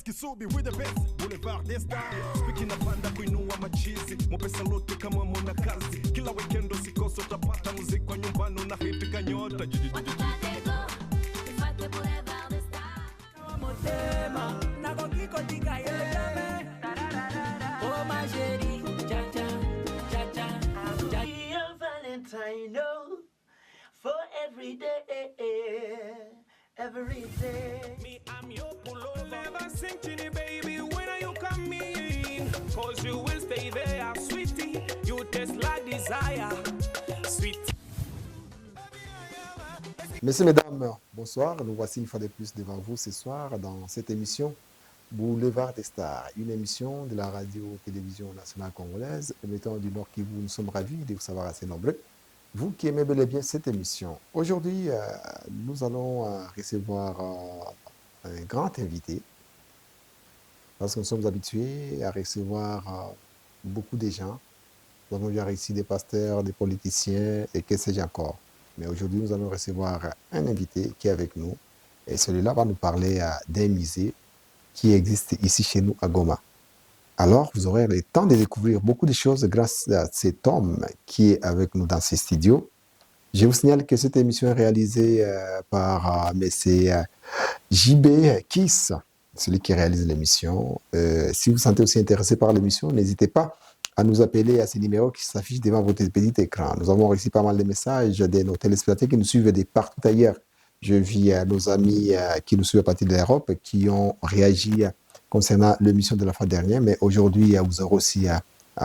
Kisubi with the best Boulevard des Stars. Speaking of panda kuinua machizi mopesa lote kama mwana kazi kila weekend usikosa utapata muziki kwa nyumbani na hit kanyota for every day. Every day. Me, I'm your pullover. Never sink to the baby when you come in. Cause you will stay there, sweetie. You taste like desire. Sweet. Messieurs, mesdames, bonsoir. Nous voici une fois de plus devant vous ce soir dans cette émission Boulevard des Stars, une émission de la radio-télévision nationale congolaise, émettant du Nord Kivu. Nous sommes ravis de vous savoir assez nombreux. Vous qui aimez bel et bien cette émission. Aujourd'hui, nous allons recevoir un grand invité, parce que nous sommes habitués à recevoir beaucoup de gens. Nous avons vu ici des pasteurs, des politiciens et que sais-je encore. Mais aujourd'hui, nous allons recevoir un invité qui est avec nous. Et celui-là va nous parler d'un musée qui existe ici chez nous à Goma. Alors, vous aurez le temps de découvrir beaucoup de choses grâce à cet homme qui est avec nous dans ces studios. Je vous signale que cette émission est réalisée par M. JB Kiss, celui qui réalise l'émission. Si vous vous sentez aussi intéressé par l'émission, n'hésitez pas à nous appeler à ces numéros qui s'affichent devant votre petit écran. Nous avons reçu pas mal de messages de nos téléspectateurs qui nous suivent de partout ailleurs. Je vis nos amis qui nous suivent à partir de l'Europe qui ont réagi concernant l'émission de la fois dernière, mais aujourd'hui, vous aurez aussi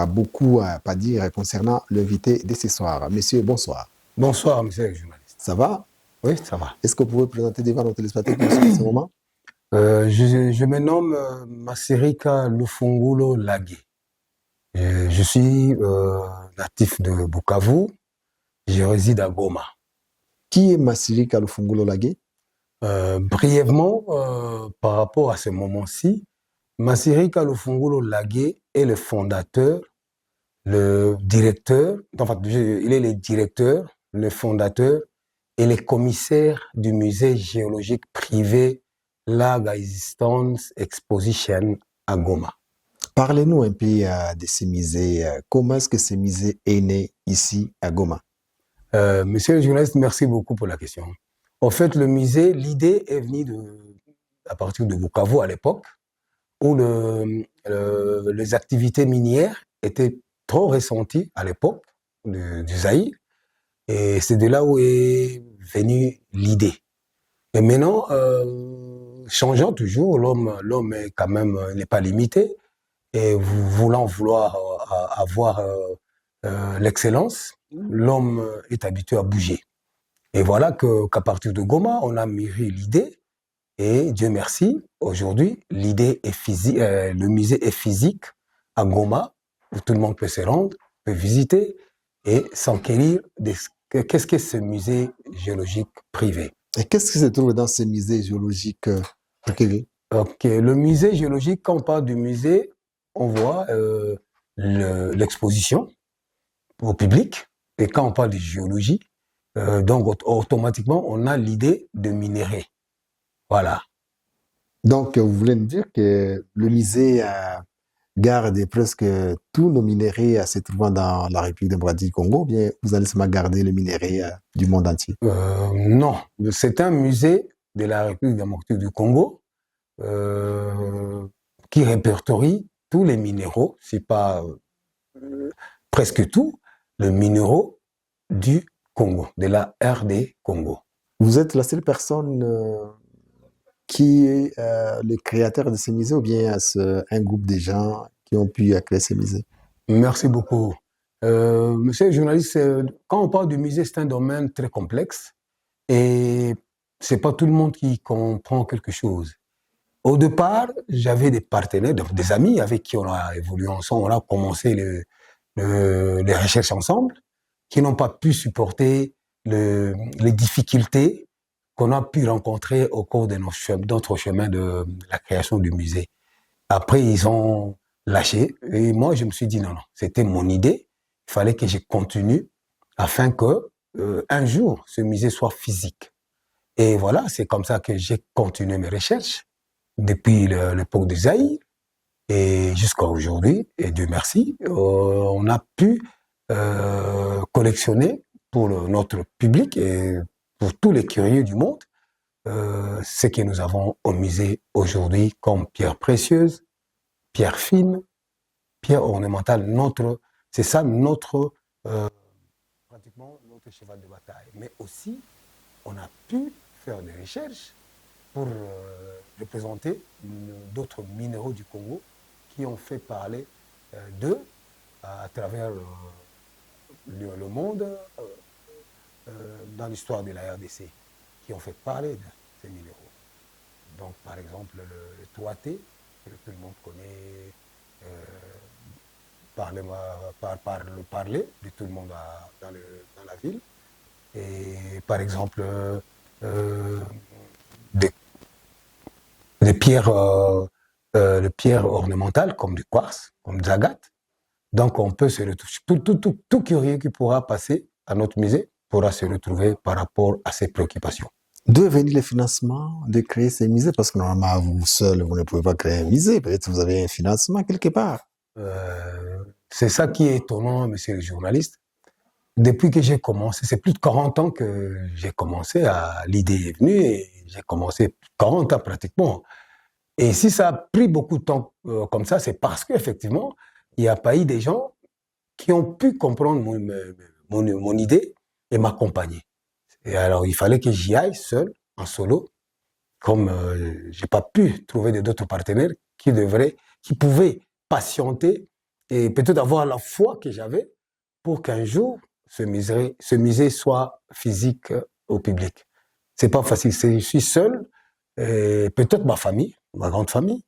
beaucoup à pas dire concernant l'invité de ce soir. Monsieur, bonsoir. Bonsoir, monsieur le journaliste. Ça va? Oui, ça va. Est-ce que vous pouvez présenter devant nos téléspectateurs qui nous suivent en ce moment? Je me nomme Masirika Lufungulo Lagé. Je suis natif de Bukavu. Je réside à Goma. Qui est Masirika Lufungulo Lagé? Brièvement, par rapport à ce moment-ci, Masirika Lufungulo Lagé est le fondateur, le directeur, enfin, il est le directeur, le fondateur et le commissaire du musée géologique privé Laga Existence Exposition à Goma. Parlez-nous un peu de ce musée. Comment est-ce que ce musée est né ici à Goma? Monsieur le journaliste, merci beaucoup pour la question. En fait, le musée, l'idée est venue à partir de Bukavu à l'époque, où les activités minières étaient trop ressenties à l'époque du Zaïre. Et c'est de là où est venue l'idée. Et maintenant, changeant toujours, l'homme est quand même n'est pas limité. Et vouloir avoir l'excellence, l'homme est habitué à bouger. Et voilà qu'à partir de Goma, on a mûri l'idée. Et Dieu merci, aujourd'hui, l'idée est physique, le musée est physique à Goma, où tout le monde peut se rendre, peut visiter et s'enquérir de qu'est-ce que ce musée géologique privé. Et qu'est-ce qui se trouve dans ce musée géologique privé? Ok, le musée géologique, quand on parle du musée, on voit l'exposition au public. Et quand on parle de géologie, donc automatiquement, on a l'idée de minerai. Voilà. Donc, vous voulez me dire que le musée garde presque tous nos minéraux se trouvant dans la République démocratique du Congo, ou bien vous allez seulement garder les minéraux du monde entier? Non, c'est un musée de la République démocratique du Congo qui répertorie tous les minéraux, c'est pas presque tout, les minéraux du Congo, de la RD Congo. Vous êtes la seule personne qui est le créateur de ce musée ou bien un groupe de gens qui ont pu créer ce musée? Merci beaucoup. Monsieur le journaliste, quand on parle du musée, c'est un domaine très complexe et c'est pas tout le monde qui comprend quelque chose. Au départ, j'avais des partenaires, des amis avec qui on a évolué ensemble, on a commencé les recherches ensemble, qui n'ont pas pu supporter les difficultés qu'on a pu rencontrer au cours de notre chemin de la création du musée. Après, ils ont lâché et moi, je me suis dit non, c'était mon idée, il fallait que je continue afin que un jour, ce musée soit physique. Et voilà, c'est comme ça que j'ai continué mes recherches depuis l'époque de Zaïre et jusqu'à aujourd'hui, et Dieu merci, on a pu collectionner pour notre public et pour tous les curieux du monde ce que nous avons au musée aujourd'hui comme pierres précieuses, pierres fines, pierres ornementales. C'est ça notre pratiquement notre cheval de bataille. Mais aussi, on a pu faire des recherches pour représenter d'autres minéraux du Congo qui ont fait parler d'eux à travers le monde dans l'histoire de la RDC, qui ont fait parler de ces minéraux. Donc, par exemple, le Touaté, que tout le monde connaît par le parler de tout le monde dans la ville. Et par exemple, les pierres ornementales comme du quartz, comme des agates. Donc on peut se retrouver, tout curieux qui pourra passer à notre musée pourra se retrouver par rapport à ses préoccupations. D'où est venu le financement de créer ces musées? Parce que normalement, vous seul, vous ne pouvez pas créer un musée. Peut-être que vous avez un financement quelque part. C'est ça qui est étonnant, monsieur le journaliste. Depuis que j'ai commencé, c'est plus de 40 ans que j'ai commencé, l'idée est venue et j'ai commencé 40 ans pratiquement. Et si ça a pris beaucoup de temps comme ça, c'est parce qu'effectivement, il n'y a pas eu des gens qui ont pu comprendre mon idée et m'accompagner. Et alors, il fallait que j'y aille seul, en solo, comme j'ai pas pu trouver d'autres partenaires qui pouvaient patienter et peut-être avoir la foi que j'avais pour qu'un jour, ce musée soit physique au public. C'est pas facile. Je suis seul, et peut-être ma famille, ma grande famille,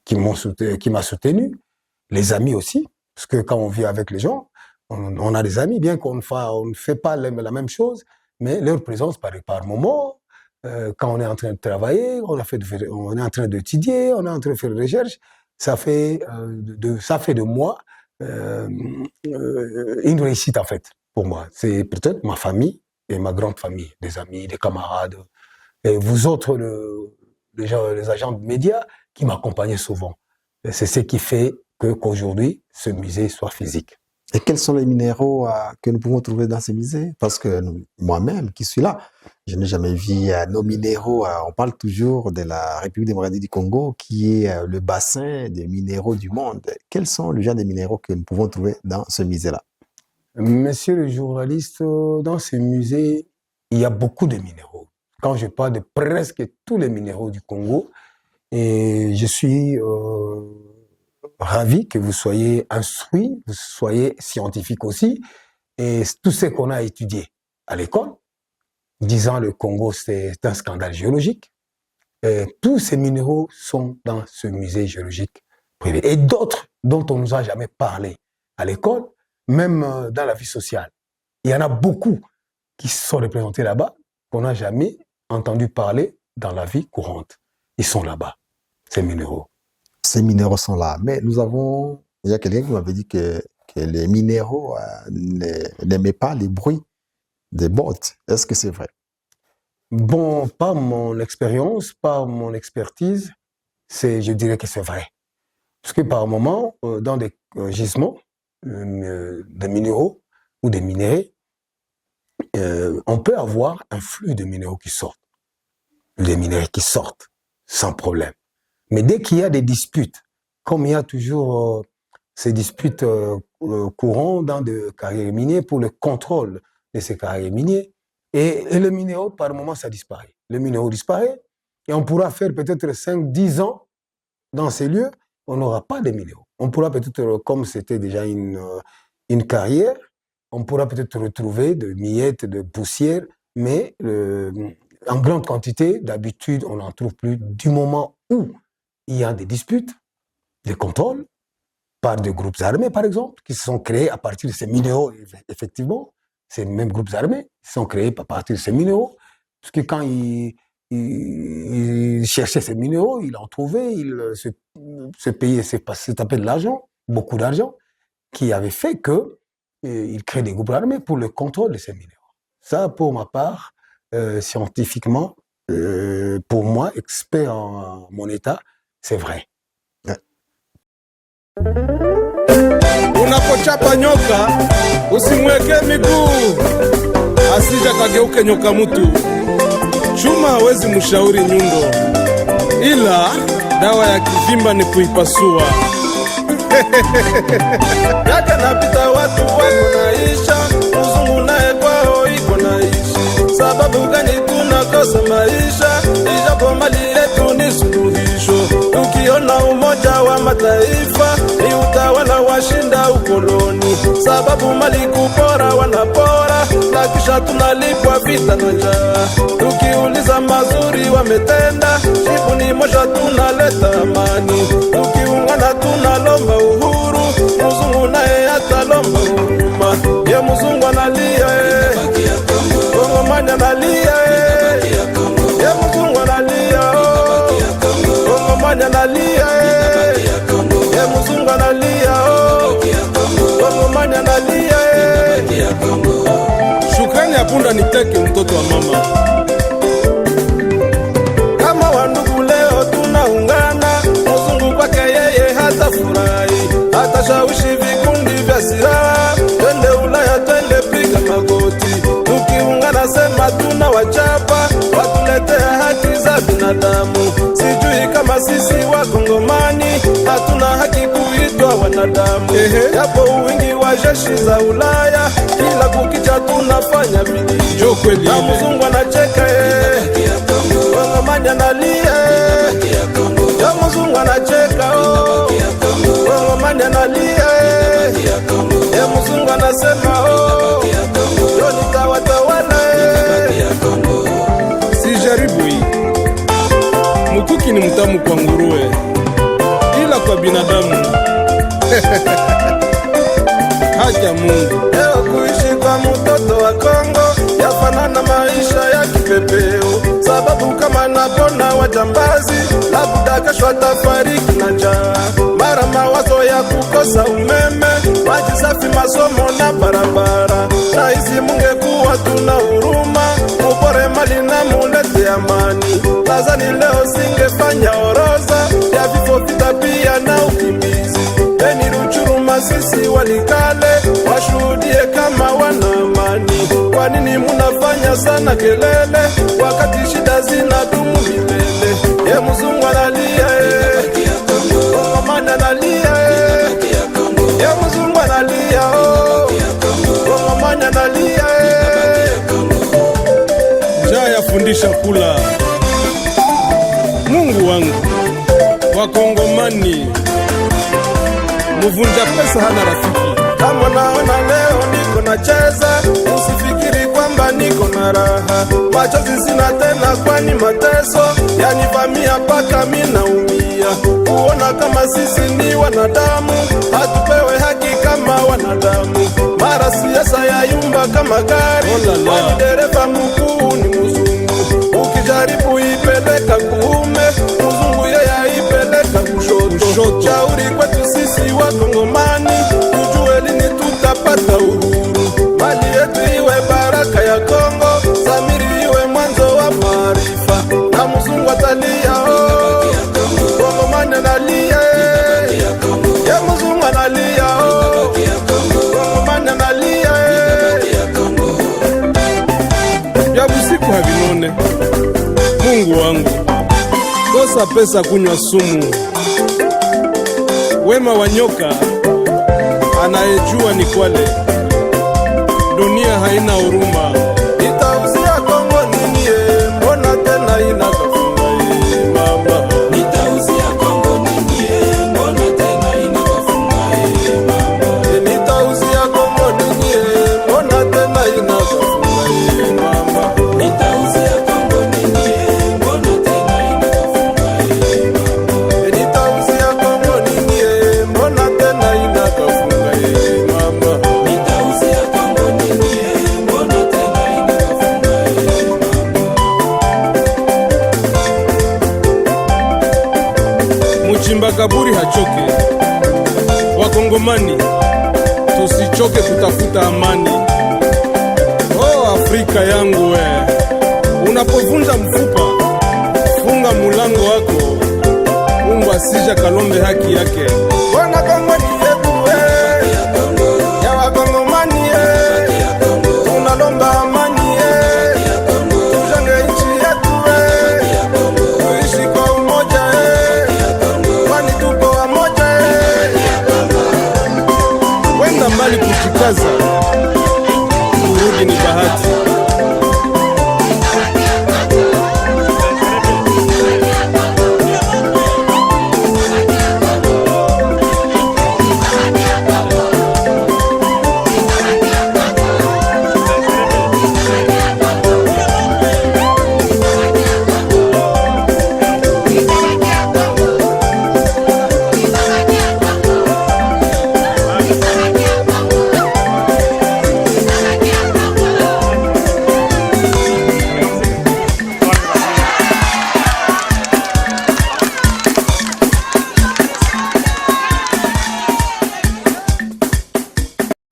qui m'a soutenu, les amis aussi, parce que quand on vit avec les gens, on a des amis, bien qu'on ne fait pas la même chose, mais leur présence par moment, quand on est en train de travailler, on est en train d'étudier, on est en train de faire des recherches, ça fait de moi une réussite en fait pour moi. C'est peut-être ma famille et ma grande famille, des amis, des camarades, et vous autres, les agents de médias qui m'accompagnaient souvent. Et c'est ce qui fait qu'aujourd'hui, ce musée soit physique. Et quels sont les minéraux que nous pouvons trouver dans ces musées? Parce que moi-même, qui suis là, je n'ai jamais vu nos minéraux. On parle toujours de la République démocratique du Congo, qui est le bassin des minéraux du monde. Quels sont les genres de minéraux que nous pouvons trouver dans ce musée-là? Monsieur le journaliste, dans ce musée, il y a beaucoup de minéraux. Quand je parle de presque tous les minéraux du Congo, et je suis ravi que vous soyez instruit, vous soyez scientifique aussi, et tout ce qu'on a étudié à l'école, disant le Congo c'est un scandale géologique, et tous ces minéraux sont dans ce musée géologique privé. Et d'autres dont on ne nous a jamais parlé à l'école, même dans la vie sociale. Il y en a beaucoup qui sont représentés là-bas, qu'on n'a jamais entendu parler dans la vie courante. Ils sont là-bas, ces minéraux. Ces minéraux sont là. Mais il y a quelqu'un qui m'avait dit que les minéraux n'aimaient pas les bruits des bottes. Est-ce que c'est vrai? Bon, pas mon expérience, pas mon expertise, je dirais que c'est vrai. Parce que par moment, dans des gisements de minéraux ou des minéraux, on peut avoir un flux de minéraux qui sortent. Des minéraux qui sortent sans problème. Mais dès qu'il y a des disputes, comme il y a toujours ces disputes courantes dans des carrières minières pour le contrôle de ces carrières minières, et le minéraux, par moment, ça disparaît. Le minéraux disparaît et on pourra faire peut-être 5-10 ans dans ces lieux, on n'aura pas de minéraux. on pourra peut-être, comme c'était déjà une carrière, on pourra peut-être retrouver de miettes, de poussière, mais en grande quantité, d'habitude, on n'en trouve plus du moment où il y a des disputes, des contrôles, par des groupes armés, par exemple, qui se sont créés à partir de ces minéraux, effectivement. Ces mêmes groupes armés qui sont créés à partir de ces minéraux, parce que quand ils cherchaient ces minéraux, ils en trouvaient, ce pays s'est tapé de l'argent, beaucoup d'argent, qui avait fait qu'ils créent des groupes armés pour le contrôle de ces minéraux. Ça, pour ma part, scientifiquement, pour moi, expert en mon état, c'est vrai. Unapochapa nyoka usimweke miguu asija kageuke nyoka mutu. Chuma hawezi mshauri nyundo, ila dawa ya kivimba ni kuipasua. Yaka napita watu wako naisha, mzungu naye kwao iko naishi. Sababu gani tunakosa maisha, ijapo mali yetu ni suluhisho. Tukiona umoja wa mataifa, ni utawala washinda ukoloni. Sababu mali kupora wanapora, na kisha tunalipwa vita na njaa. Tukiuliza mazuri wametenda, jibu ni moja, tunaleta amani. Tukiungana tunalomba uhuru, mzungu naye atalomba huruma. Ye mzungu analia Kongomani analia ye mzungu analia Kongomani analia ye mzungu analia Kongomani analia. Shukrani ya punda niteke mtoto wa mama. Kama wandugu leo tunaungana, mzungu kwake yeye hata furahi, hata shawishi vikundi vya silaha, twende Ulaya twende piga magoti. Tukiungana sema tunawachapa, watuletea haki za binadamu. Sijui kama sisi Wakongomani hatuna haki kuitwa wanadamu. Yapo wingi wa jeshi za Ulaya, kila kukicha tunafanya bidii. Na mzungu anacheka Kongomani analia ya mzungu anacheka Kongomani analia ya mzungu anasema yo nitawatawala. Sijaribu hii mukuki ni mtamu kwa nguruwe, ila kwa binadamu haki ya Mungu. Leo kuishi kwa mtoto wa Kongo yafanana maisha ya kipepeo, sababu kama napona wajambazi, labda kesho atafariki na njaa. Mara mawazo ya kukosa umeme, maji safi, masomo na barabara. Na hizi mungekuwa tuna huruma, mupore mali na mulete amani. Lazani leo singefanya orodha ya vifo, vita pia na ukimbizi. Beni, Ruchuru, Masisi, Walikale washuhudie kama wana amani. Kwa nini munafanya sana kelele wakati shida zinadumu milele? Ye mzungu analia Kongomani analia ye mzungu analia Kongomani analia. Njaa yafundisha kula. Mungu wangu, Wakongomani muvunja pesa hana rafiki. Kama naona leo niko nacheza, usifikiri kwamba niko na raha. Machozi sina tena kwani mateso yanivamia paka mimi naumia. Kuona kama sisi ni wanadamu, hatupewe haki kama wanadamu. Mara siasa ya yumba kama gari, kwani dereva mkuu ni mzungu. Ukijaribu ipeleka kuume, mzungu yeye aipeleka kushoto. Shauri kwetu sisi Wakongomani, tujue lini tutapata uhuru. Mali yetu iwe baraka ya Kongo, Samiri iwe mwanzo wa maarifa. Na mzungu atalia Kongomani analia ya mzungu analia Kongomani analia. Ya busiku havinone. Mungu wangu, kosa pesa kunywa sumu. Wema wa nyoka anayejua ni Kwale. Dunia haina huruma. Nitauzia Kongo nini mbona tena inakafunga mama. Nitauzia Kongo nini mbona tena inakafunga makaburi hachoke. Wakongomani, tusichoke kutafuta amani. Oh, Afrika yangu we, unapovunja mfupa, funga mulango wako, Mungu asija kalombe haki yake. Bwana Kongo ni yetu we, ya Wakongomani ye, tunalomba amani ye, tujenge nchi yetu we, tuishi kwa umoja ye, kwani tuko wamoja ye. Wenda mbali kujikaza, kurudi ni bahati.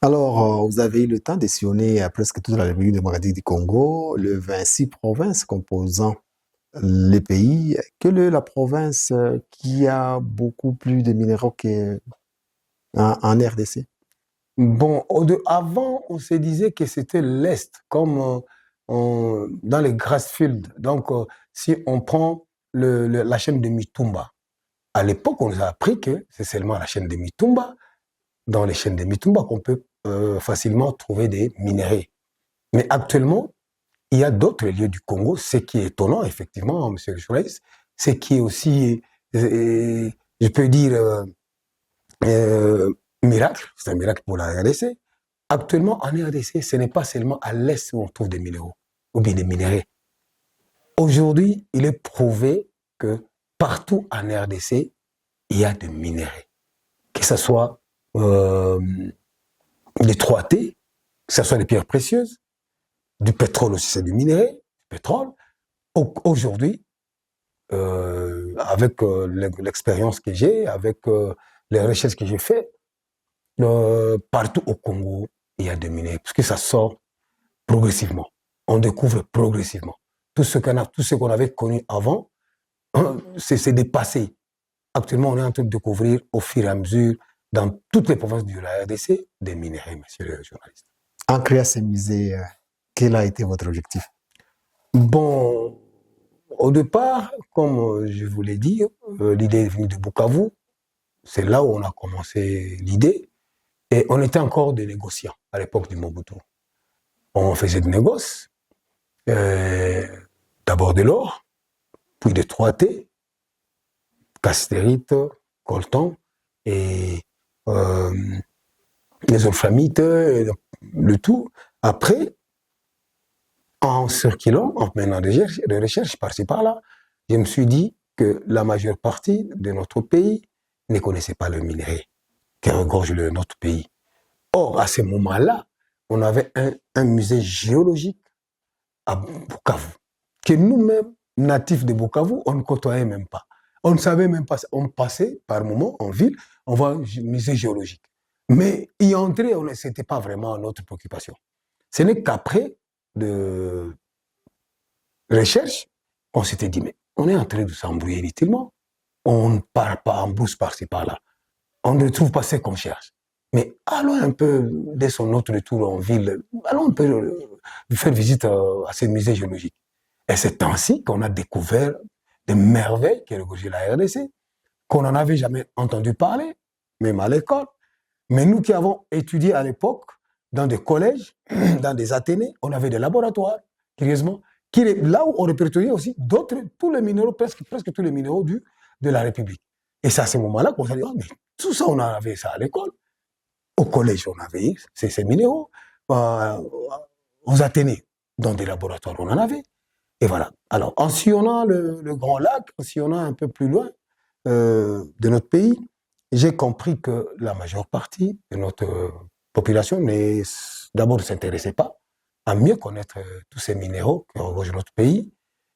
Alors, vous avez eu le temps de sillonner presque toute la République démocratique du Congo, les 26 provinces composant les pays. Quelle est la province qui a beaucoup plus de minéraux en RDC? Bon, avant, on se disait que c'était l'Est, comme dans les Grassfields. Donc, si on prend la chaîne de Mitumba, à l'époque, on nous a appris que c'est seulement la chaîne de Mitumba, dans les chaînes de Mitumba, qu'on peut facilement trouver des minéraux. Mais actuellement, il y a d'autres lieux du Congo, ce qui est étonnant, effectivement, M. Journaliste, ce qui est aussi, je peux dire, miracle, c'est un miracle pour la RDC. Actuellement, en RDC, ce n'est pas seulement à l'Est où on trouve des minéraux, ou bien des minéraux. Aujourd'hui, il est prouvé que partout en RDC, il y a des minéraux. Que ce soit les 3T, que ce soit des pierres précieuses, du pétrole aussi, c'est du minerai, du pétrole. Aujourd'hui, avec l'expérience que j'ai, avec les recherches que j'ai faites, partout au Congo, il y a des minerais, parce que ça sort progressivement. On découvre progressivement. Tout ce qu'on avait connu avant, c'est dépassé. Actuellement, on est en train de découvrir au fur et à mesure, dans toutes les provinces de la RDC, des minéraux, monsieur le journaliste. En créant ces musées, quel a été votre objectif? Bon, au départ, comme je vous l'ai dit, l'idée est venue de Bukavu. C'est là où on a commencé l'idée. Et on était encore des négociants à l'époque du Mobutu. On faisait des négoces, d'abord de l'or, puis des 3T, castérite, coltan, et les wolframites, le tout. Après, en circulant, en menant des recherches par-ci par-là, je me suis dit que la majeure partie de notre pays ne connaissait pas le minerai qui regorge notre pays. Or, à ce moment-là, on avait un musée géologique à Bukavu, que nous-mêmes, natifs de Bukavu, on ne côtoyait même pas. On ne savait même pas, on passait par moment en ville, on voit un musée géologique. Mais y entrer, ce n'était pas vraiment notre préoccupation. Ce n'est qu'après de recherche qu'on s'était dit, mais on est en train de s'embrouiller inutilement. On ne part pas en brousse par-ci par-là. On ne trouve pas ce qu'on cherche. Mais allons un peu, dès notre retour en ville, allons un peu faire visite à ces musées géologiques. Et c'est ainsi qu'on a découvert des merveilles qui regorgeaient la RDC, qu'on n'en avait jamais entendu parler, même à l'école. Mais nous qui avons étudié à l'époque, dans des collèges, dans des athénés, on avait des laboratoires, curieusement, là où on répertoriait aussi tous les minéraux, presque tous les minéraux de la République. Et c'est à ce moment-là qu'on s'est dit, oh, mais tout ça, on avait ça à l'école. Au collège, on avait ces minéraux. Aux athénés, dans des laboratoires, on en avait. Et voilà. Alors, en sillonnant le Grand Lac, en sillonnant un peu plus loin de notre pays, j'ai compris que la majeure partie de notre population d'abord ne s'intéressait pas à mieux connaître tous ces minéraux qui regorgent notre pays,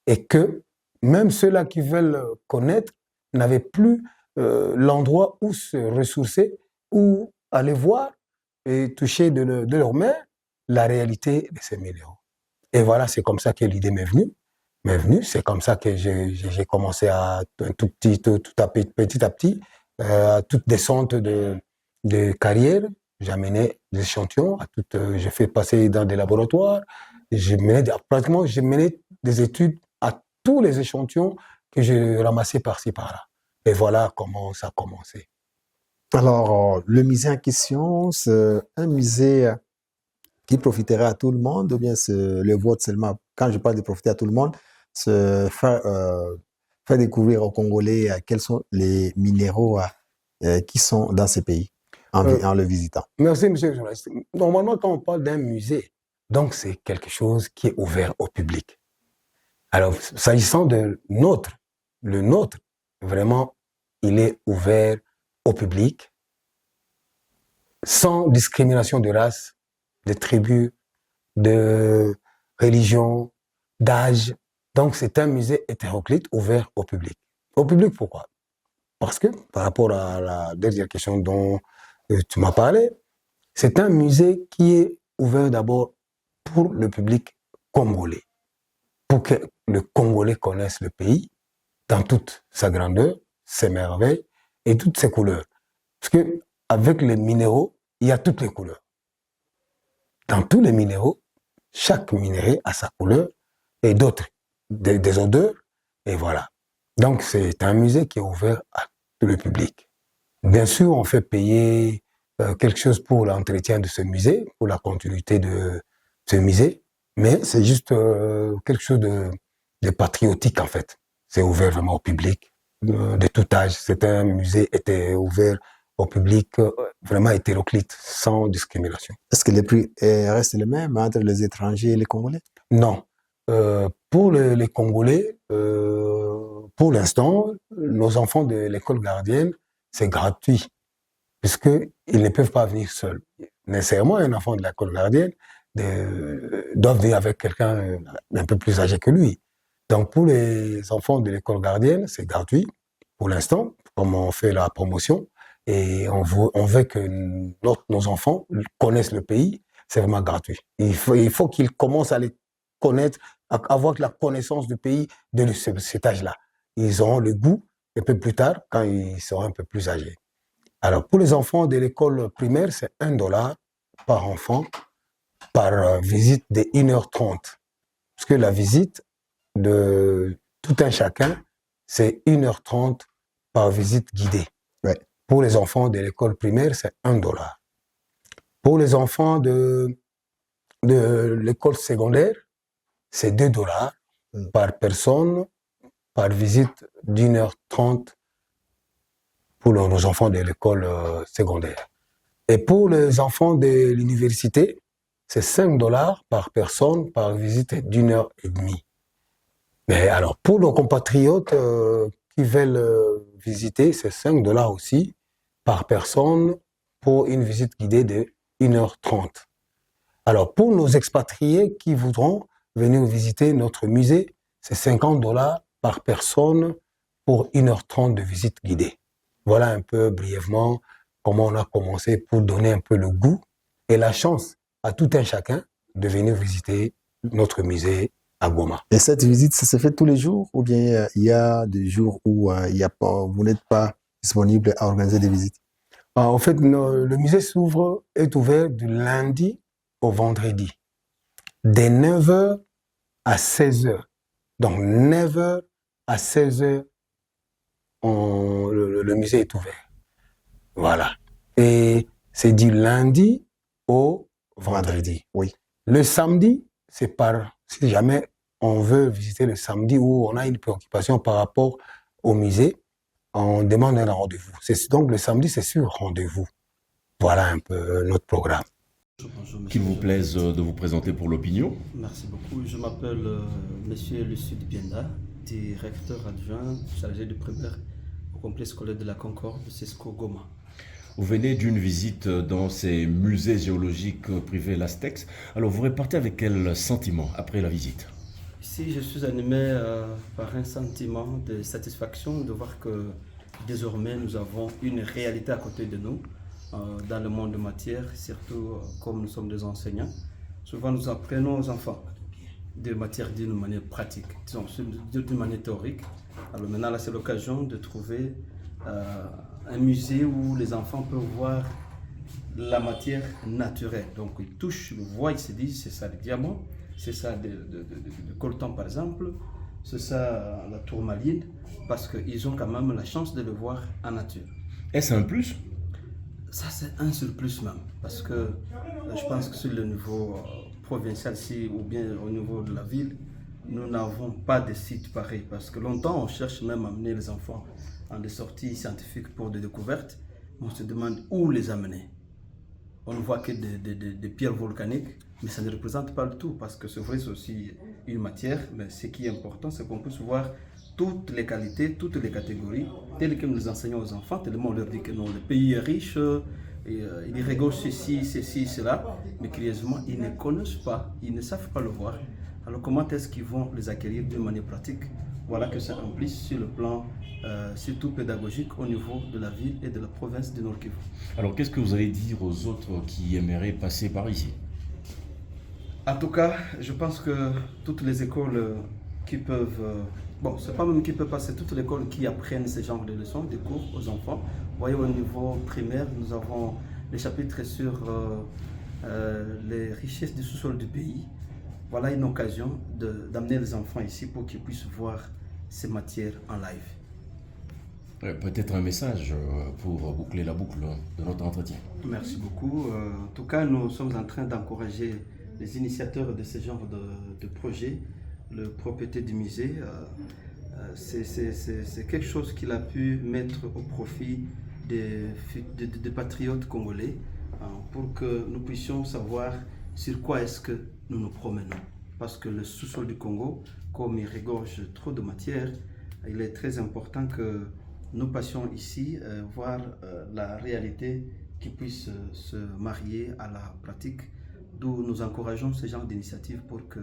et que même ceux-là qui veulent connaître n'avaient plus l'endroit où se ressourcer, où aller voir et toucher de leurs mains la réalité de ces minéraux. Et voilà, c'est comme ça que l'idée m'est venue. C'est comme ça que j'ai commencé à petit à petit, à toute descente de carrière. J'amenais des échantillons, j'ai fait passer dans des laboratoires. J'ai mené des études à tous les échantillons que j'ai ramassés par-ci par-là. Et voilà comment ça a commencé. Alors, le musée en question, c'est un musée qui profiterait à tout le monde, ou bien c'est le vôtre seulement? Quand je parle de profiter à tout le monde, c'est faire découvrir aux Congolais quels sont les minéraux qui sont dans ces pays en le visitant. Merci, monsieur le journaliste. Normalement, quand on parle d'un musée, donc c'est quelque chose qui est ouvert au public. Alors, s'agissant de le nôtre, vraiment, il est ouvert au public, sans discrimination de race, de tribu, de religion, d'âge. Donc, c'est un musée hétéroclite ouvert au public. Au public, pourquoi? Parce que, par rapport à la dernière question dont tu m'as parlé, c'est un musée qui est ouvert d'abord pour le public congolais, pour que le Congolais connaisse le pays dans toute sa grandeur, ses merveilles et toutes ses couleurs. Parce que avec les minéraux, il y a toutes les couleurs. Dans tous les minéraux, chaque minerai a sa couleur et d'autres, des odeurs, et voilà. Donc, c'est un musée qui est ouvert à tout le public. Bien sûr, on fait payer quelque chose pour l'entretien de ce musée, pour la continuité de ce musée, mais c'est juste quelque chose de patriotique, en fait. C'est ouvert vraiment au public, de tout âge. C'est un musée qui était ouvert au public, vraiment hétéroclite, sans discrimination. Est-ce que les prix restent les mêmes entre les étrangers et les Congolais? Non. Pour les Congolais, pour l'instant, nos enfants de l'école gardienne, c'est gratuit, puisqu'ils ne peuvent pas venir seuls. Nécessairement, un enfant de l'école gardienne doit venir avec quelqu'un un peu plus âgé que lui. Donc, pour les enfants de l'école gardienne, c'est gratuit, pour l'instant, comme on fait la promotion, et on veut que nos enfants connaissent le pays, c'est vraiment gratuit. Il faut qu'ils commencent à les connaître, à avoir la connaissance du pays de cet âge-là. Ils auront le goût un peu plus tard, quand ils seront un peu plus âgés. Alors, pour les enfants de l'école primaire, c'est $1 par enfant, par visite de 1h30. Parce que la visite de tout un chacun, c'est 1h30 par visite guidée. Ouais. Pour les enfants de l'école primaire, c'est $1. Pour les enfants de l'école secondaire, c'est $2 par personne, par visite d'1h30 pour nos enfants de l'école secondaire. Et pour les enfants de l'université, c'est $5 par personne, par visite d'1h30. Mais alors, pour nos compatriotes qui veulent visiter, c'est $5 aussi par personne pour une visite guidée de 1h30. Alors, pour nos expatriés qui voudront venir visiter notre musée, c'est $50 par personne pour 1h30 de visite guidée. Voilà un peu brièvement comment on a commencé pour donner un peu le goût et la chance à tout un chacun de venir visiter notre musée à Goma. Et cette visite, ça se fait tous les jours, ou bien il y a des jours où vous n'êtes pas disponible à organiser des visites? En fait, le musée est ouvert du lundi au vendredi, de 9h à 16h. Donc 9h à 16h, le musée est ouvert. Voilà. Et c'est du lundi au vendredi. Oui. Le samedi, c'est si jamais on veut visiter le samedi où on a une préoccupation par rapport au musée, on demande un rendez-vous. Donc le samedi, c'est sur rendez-vous. Voilà un peu notre programme. Bonjour, qu'il vous plaise de vous présenter pour l'opinion. Merci beaucoup. Je m'appelle Monsieur Lucide Bienda, directeur adjoint chargé de primaire au complexe scolaire de la Concorde, Cisco Goma. Vous venez d'une visite dans ces musées géologiques privés Lastex. Alors vous repartez avec quel sentiment après la visite? Ici, je suis animé par un sentiment de satisfaction de voir que désormais, nous avons une réalité à côté de nous dans le monde de matière, surtout comme nous sommes des enseignants. Souvent, nous apprenons aux enfants des matières d'une manière pratique, disons, d'une manière théorique. Alors maintenant, là, c'est l'occasion de trouver un musée où les enfants peuvent voir la matière naturelle. Donc, ils touchent, ils voient, ils se disent, c'est ça le diamant, c'est ça le coltan par exemple, c'est ça la tourmaline, parce qu'ils ont quand même la chance de le voir en nature. Est-ce un plus? Ça, c'est un sur plus même, parce que je pense que sur le niveau provincial ici, ou bien au niveau de la ville, nous n'avons pas de site pareil, parce que longtemps, on cherche même à amener les enfants en des sorties scientifiques pour des découvertes. On se demande où les amener. On ne voit que des pierres volcaniques, mais ça ne représente pas le tout, parce que c'est vrai, c'est aussi une matière, mais ce qui est important, c'est qu'on puisse voir toutes les qualités, toutes les catégories, telles que nous les enseignons aux enfants, tellement on leur dit que non, le pays est riche, il regorge ceci, cela, mais curieusement, ils ne connaissent pas, ils ne savent pas le voir. Alors comment est-ce qu'ils vont les acquérir d'une manière pratique? Voilà que ça implique sur le plan surtout pédagogique au niveau de la ville et de la province de Nord-Kivu. Alors qu'est-ce que vous allez dire aux autres qui aimeraient passer par ici? En tout cas, je pense que toutes les écoles qui peuvent, bon, c'est pas même qui peuvent passer, toutes les écoles qui apprennent ce genre de leçons, des cours aux enfants. Vous voyez, au niveau primaire, nous avons les chapitres sur les richesses du sous-sol du pays. Voilà une occasion d'amener les enfants ici pour qu'ils puissent voir ces matières en live. Peut-être un message pour boucler la boucle de notre entretien. Merci beaucoup. En tout cas, nous sommes en train d'encourager les initiateurs de ce genre de projet, le propriétaire du musée. C'est quelque chose qu'il a pu mettre au profit des patriotes congolais pour que nous puissions savoir sur quoi est-ce que nous nous promenons. Parce que le sous-sol du Congo, comme il regorge trop de matière, il est très important que nous passions ici voir la réalité qui puisse se marier à la pratique, d'où nous encourageons ce genre d'initiative pour que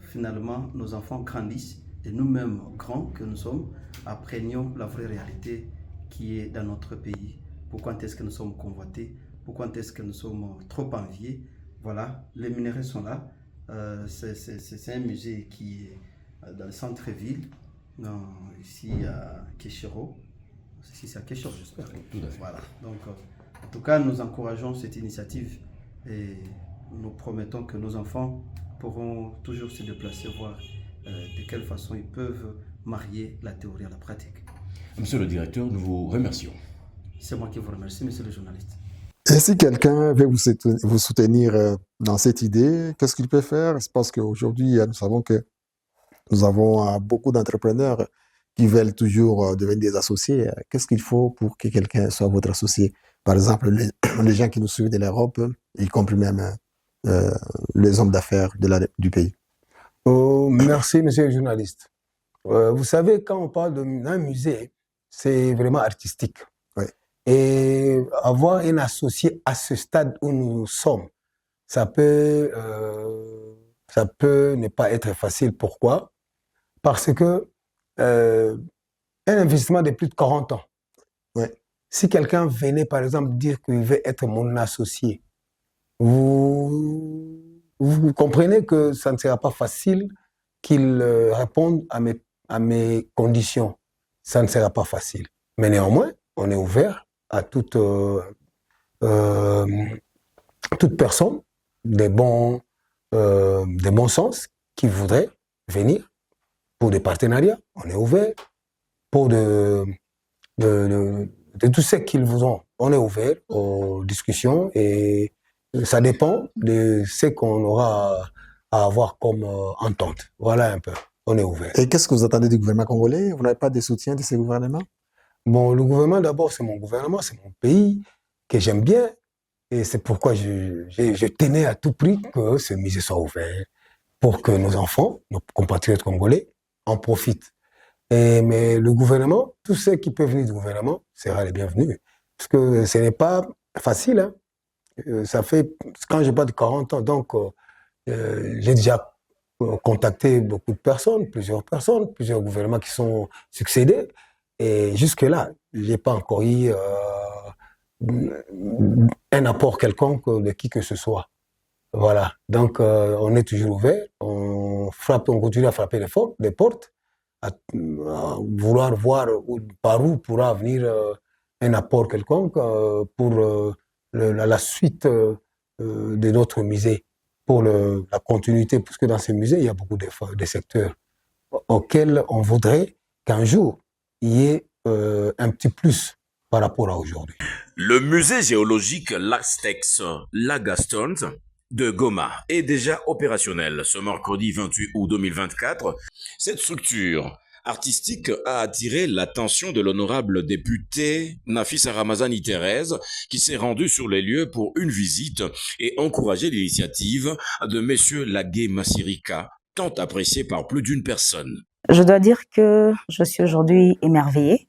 finalement nos enfants grandissent et nous-mêmes grands que nous sommes apprenions la vraie réalité qui est dans notre pays. Pourquoi est-ce que nous sommes convoités? Pourquoi est-ce que nous sommes trop enviés? Voilà, les minéraux sont là. C'est un musée qui est dans le centre-ville, ici à Kéchero. Ici c'est à Kéchero, j'espère. Tout à fait. Voilà. Donc, en tout cas, nous encourageons cette initiative et nous promettons que nos enfants pourront toujours se déplacer, voir de quelle façon ils peuvent marier la théorie à la pratique. Monsieur le directeur, nous vous remercions. C'est moi qui vous remercie, monsieur le journaliste. Et si quelqu'un veut vous soutenir dans cette idée, qu'est-ce qu'il peut faire? C'est parce qu'aujourd'hui, nous savons que nous avons beaucoup d'entrepreneurs qui veulent toujours devenir des associés. Qu'est-ce qu'il faut pour que quelqu'un soit votre associé? Par exemple, les gens qui nous suivent de l'Europe, y compris même les hommes d'affaires du pays. Oh, merci, monsieur le journaliste. Vous savez, quand on parle d'un musée, c'est vraiment artistique. Ouais. Et avoir un associé à ce stade où nous sommes, ça peut ne pas être facile. Pourquoi? Parce que un investissement de plus de 40 ans. Ouais. Si quelqu'un venait, par exemple, dire qu'il veut être mon associé, vous comprenez que ça ne sera pas facile qu'il réponde à mes conditions. Ça ne sera pas facile. Mais néanmoins, on est ouvert à toute personne de bon sens qui voudrait venir pour des partenariats. On est ouvert pour de tout ce qu'ils vous ont. On est ouvert aux discussions et ça dépend de ce qu'on aura à avoir comme entente. Voilà un peu. On est ouvert. Et qu'est-ce que vous attendez du gouvernement congolais? Vous n'avez pas de soutien de ce gouvernement? Bon, le gouvernement, d'abord, c'est mon gouvernement, c'est mon pays que j'aime bien. Et c'est pourquoi je tenais à tout prix que ce musée soit ouvert pour que nos enfants, nos compatriotes congolais, en profitent. Mais le gouvernement, tous ceux qui peuvent venir du gouvernement, sera les bienvenus. Parce que ce n'est pas facile. Hein. Ça fait, quand je parle de 40 ans, donc j'ai déjà contacté beaucoup de personnes, plusieurs gouvernements qui sont succédés. Et jusque-là, j'ai pas encore eu un apport quelconque de qui que ce soit. Voilà. Donc, on est toujours ouvert, on continue à frapper les portes, à vouloir voir par où pourra venir un apport quelconque pour la suite de notre musée, pour la continuité, puisque dans ces musées, il y a beaucoup de secteurs auxquels on voudrait qu'un jour, il y ait un petit plus par rapport à aujourd'hui. Le musée géologique L'Astex Lagastons de Goma est déjà opérationnel ce mercredi 28 août 2024. Cette structure artistique a attiré l'attention de l'honorable député Nafissa Ramazani Thérèse, qui s'est rendu sur les lieux pour une visite et encouragé l'initiative de messieurs Lagué Massirika, tant apprécié par plus d'une personne. Je dois dire que je suis aujourd'hui émerveillée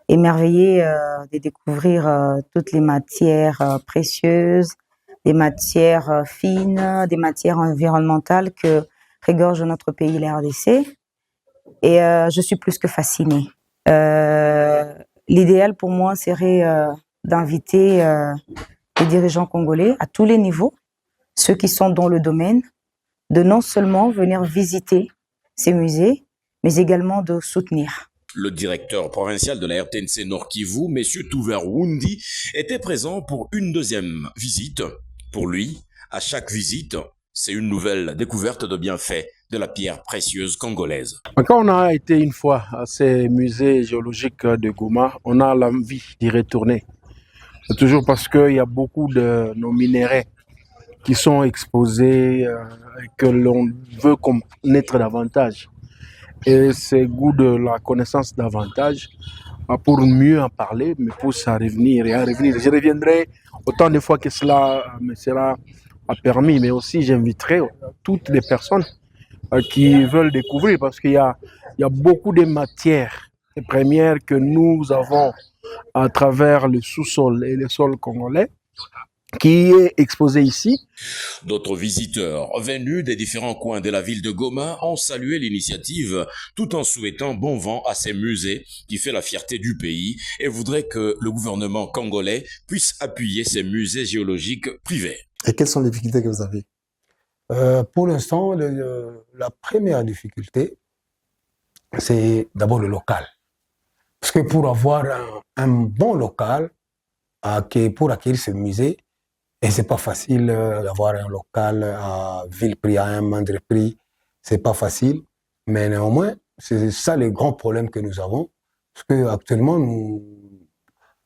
de découvrir toutes les matières précieuses, des matières fines, des matières environnementales que regorge notre pays, la RDC. Et je suis plus que fascinée. L'idéal pour moi serait d'inviter les dirigeants congolais à tous les niveaux, ceux qui sont dans le domaine, de non seulement venir visiter ces musées, mais également de soutenir. Le directeur provincial de la RTNC Nord Kivu, M. Touveroundi, était présent pour une deuxième visite. Pour lui, à chaque visite, c'est une nouvelle découverte de bienfaits de la pierre précieuse congolaise. Quand on a été une fois à ces musées géologiques de Goma, on a l'envie d'y retourner. C'est toujours parce qu'il y a beaucoup de nos minéraux qui sont exposés et que l'on veut connaître davantage. Et c'est goût de la connaissance davantage pour mieux en parler, me pousse à revenir et à revenir. Je reviendrai autant de fois que cela me sera permis, mais aussi j'inviterai toutes les personnes qui veulent découvrir, parce qu'il y a beaucoup de matières premières que nous avons à travers le sous-sol et le sol congolais, qui est exposé ici. D'autres visiteurs venus des différents coins de la ville de Goma ont salué l'initiative tout en souhaitant bon vent à ces musées qui fait la fierté du pays et voudraient que le gouvernement congolais puisse appuyer ces musées géologiques privés. Et quelles sont les difficultés que vous avez? Pour l'instant, la première difficulté, c'est d'abord le local. Parce que pour avoir un bon local pour acquérir ce musée, et c'est pas facile d'avoir un local à vil prix, à un moindre prix, c'est pas facile. Mais néanmoins, c'est ça le grand problème que nous avons. Parce que actuellement,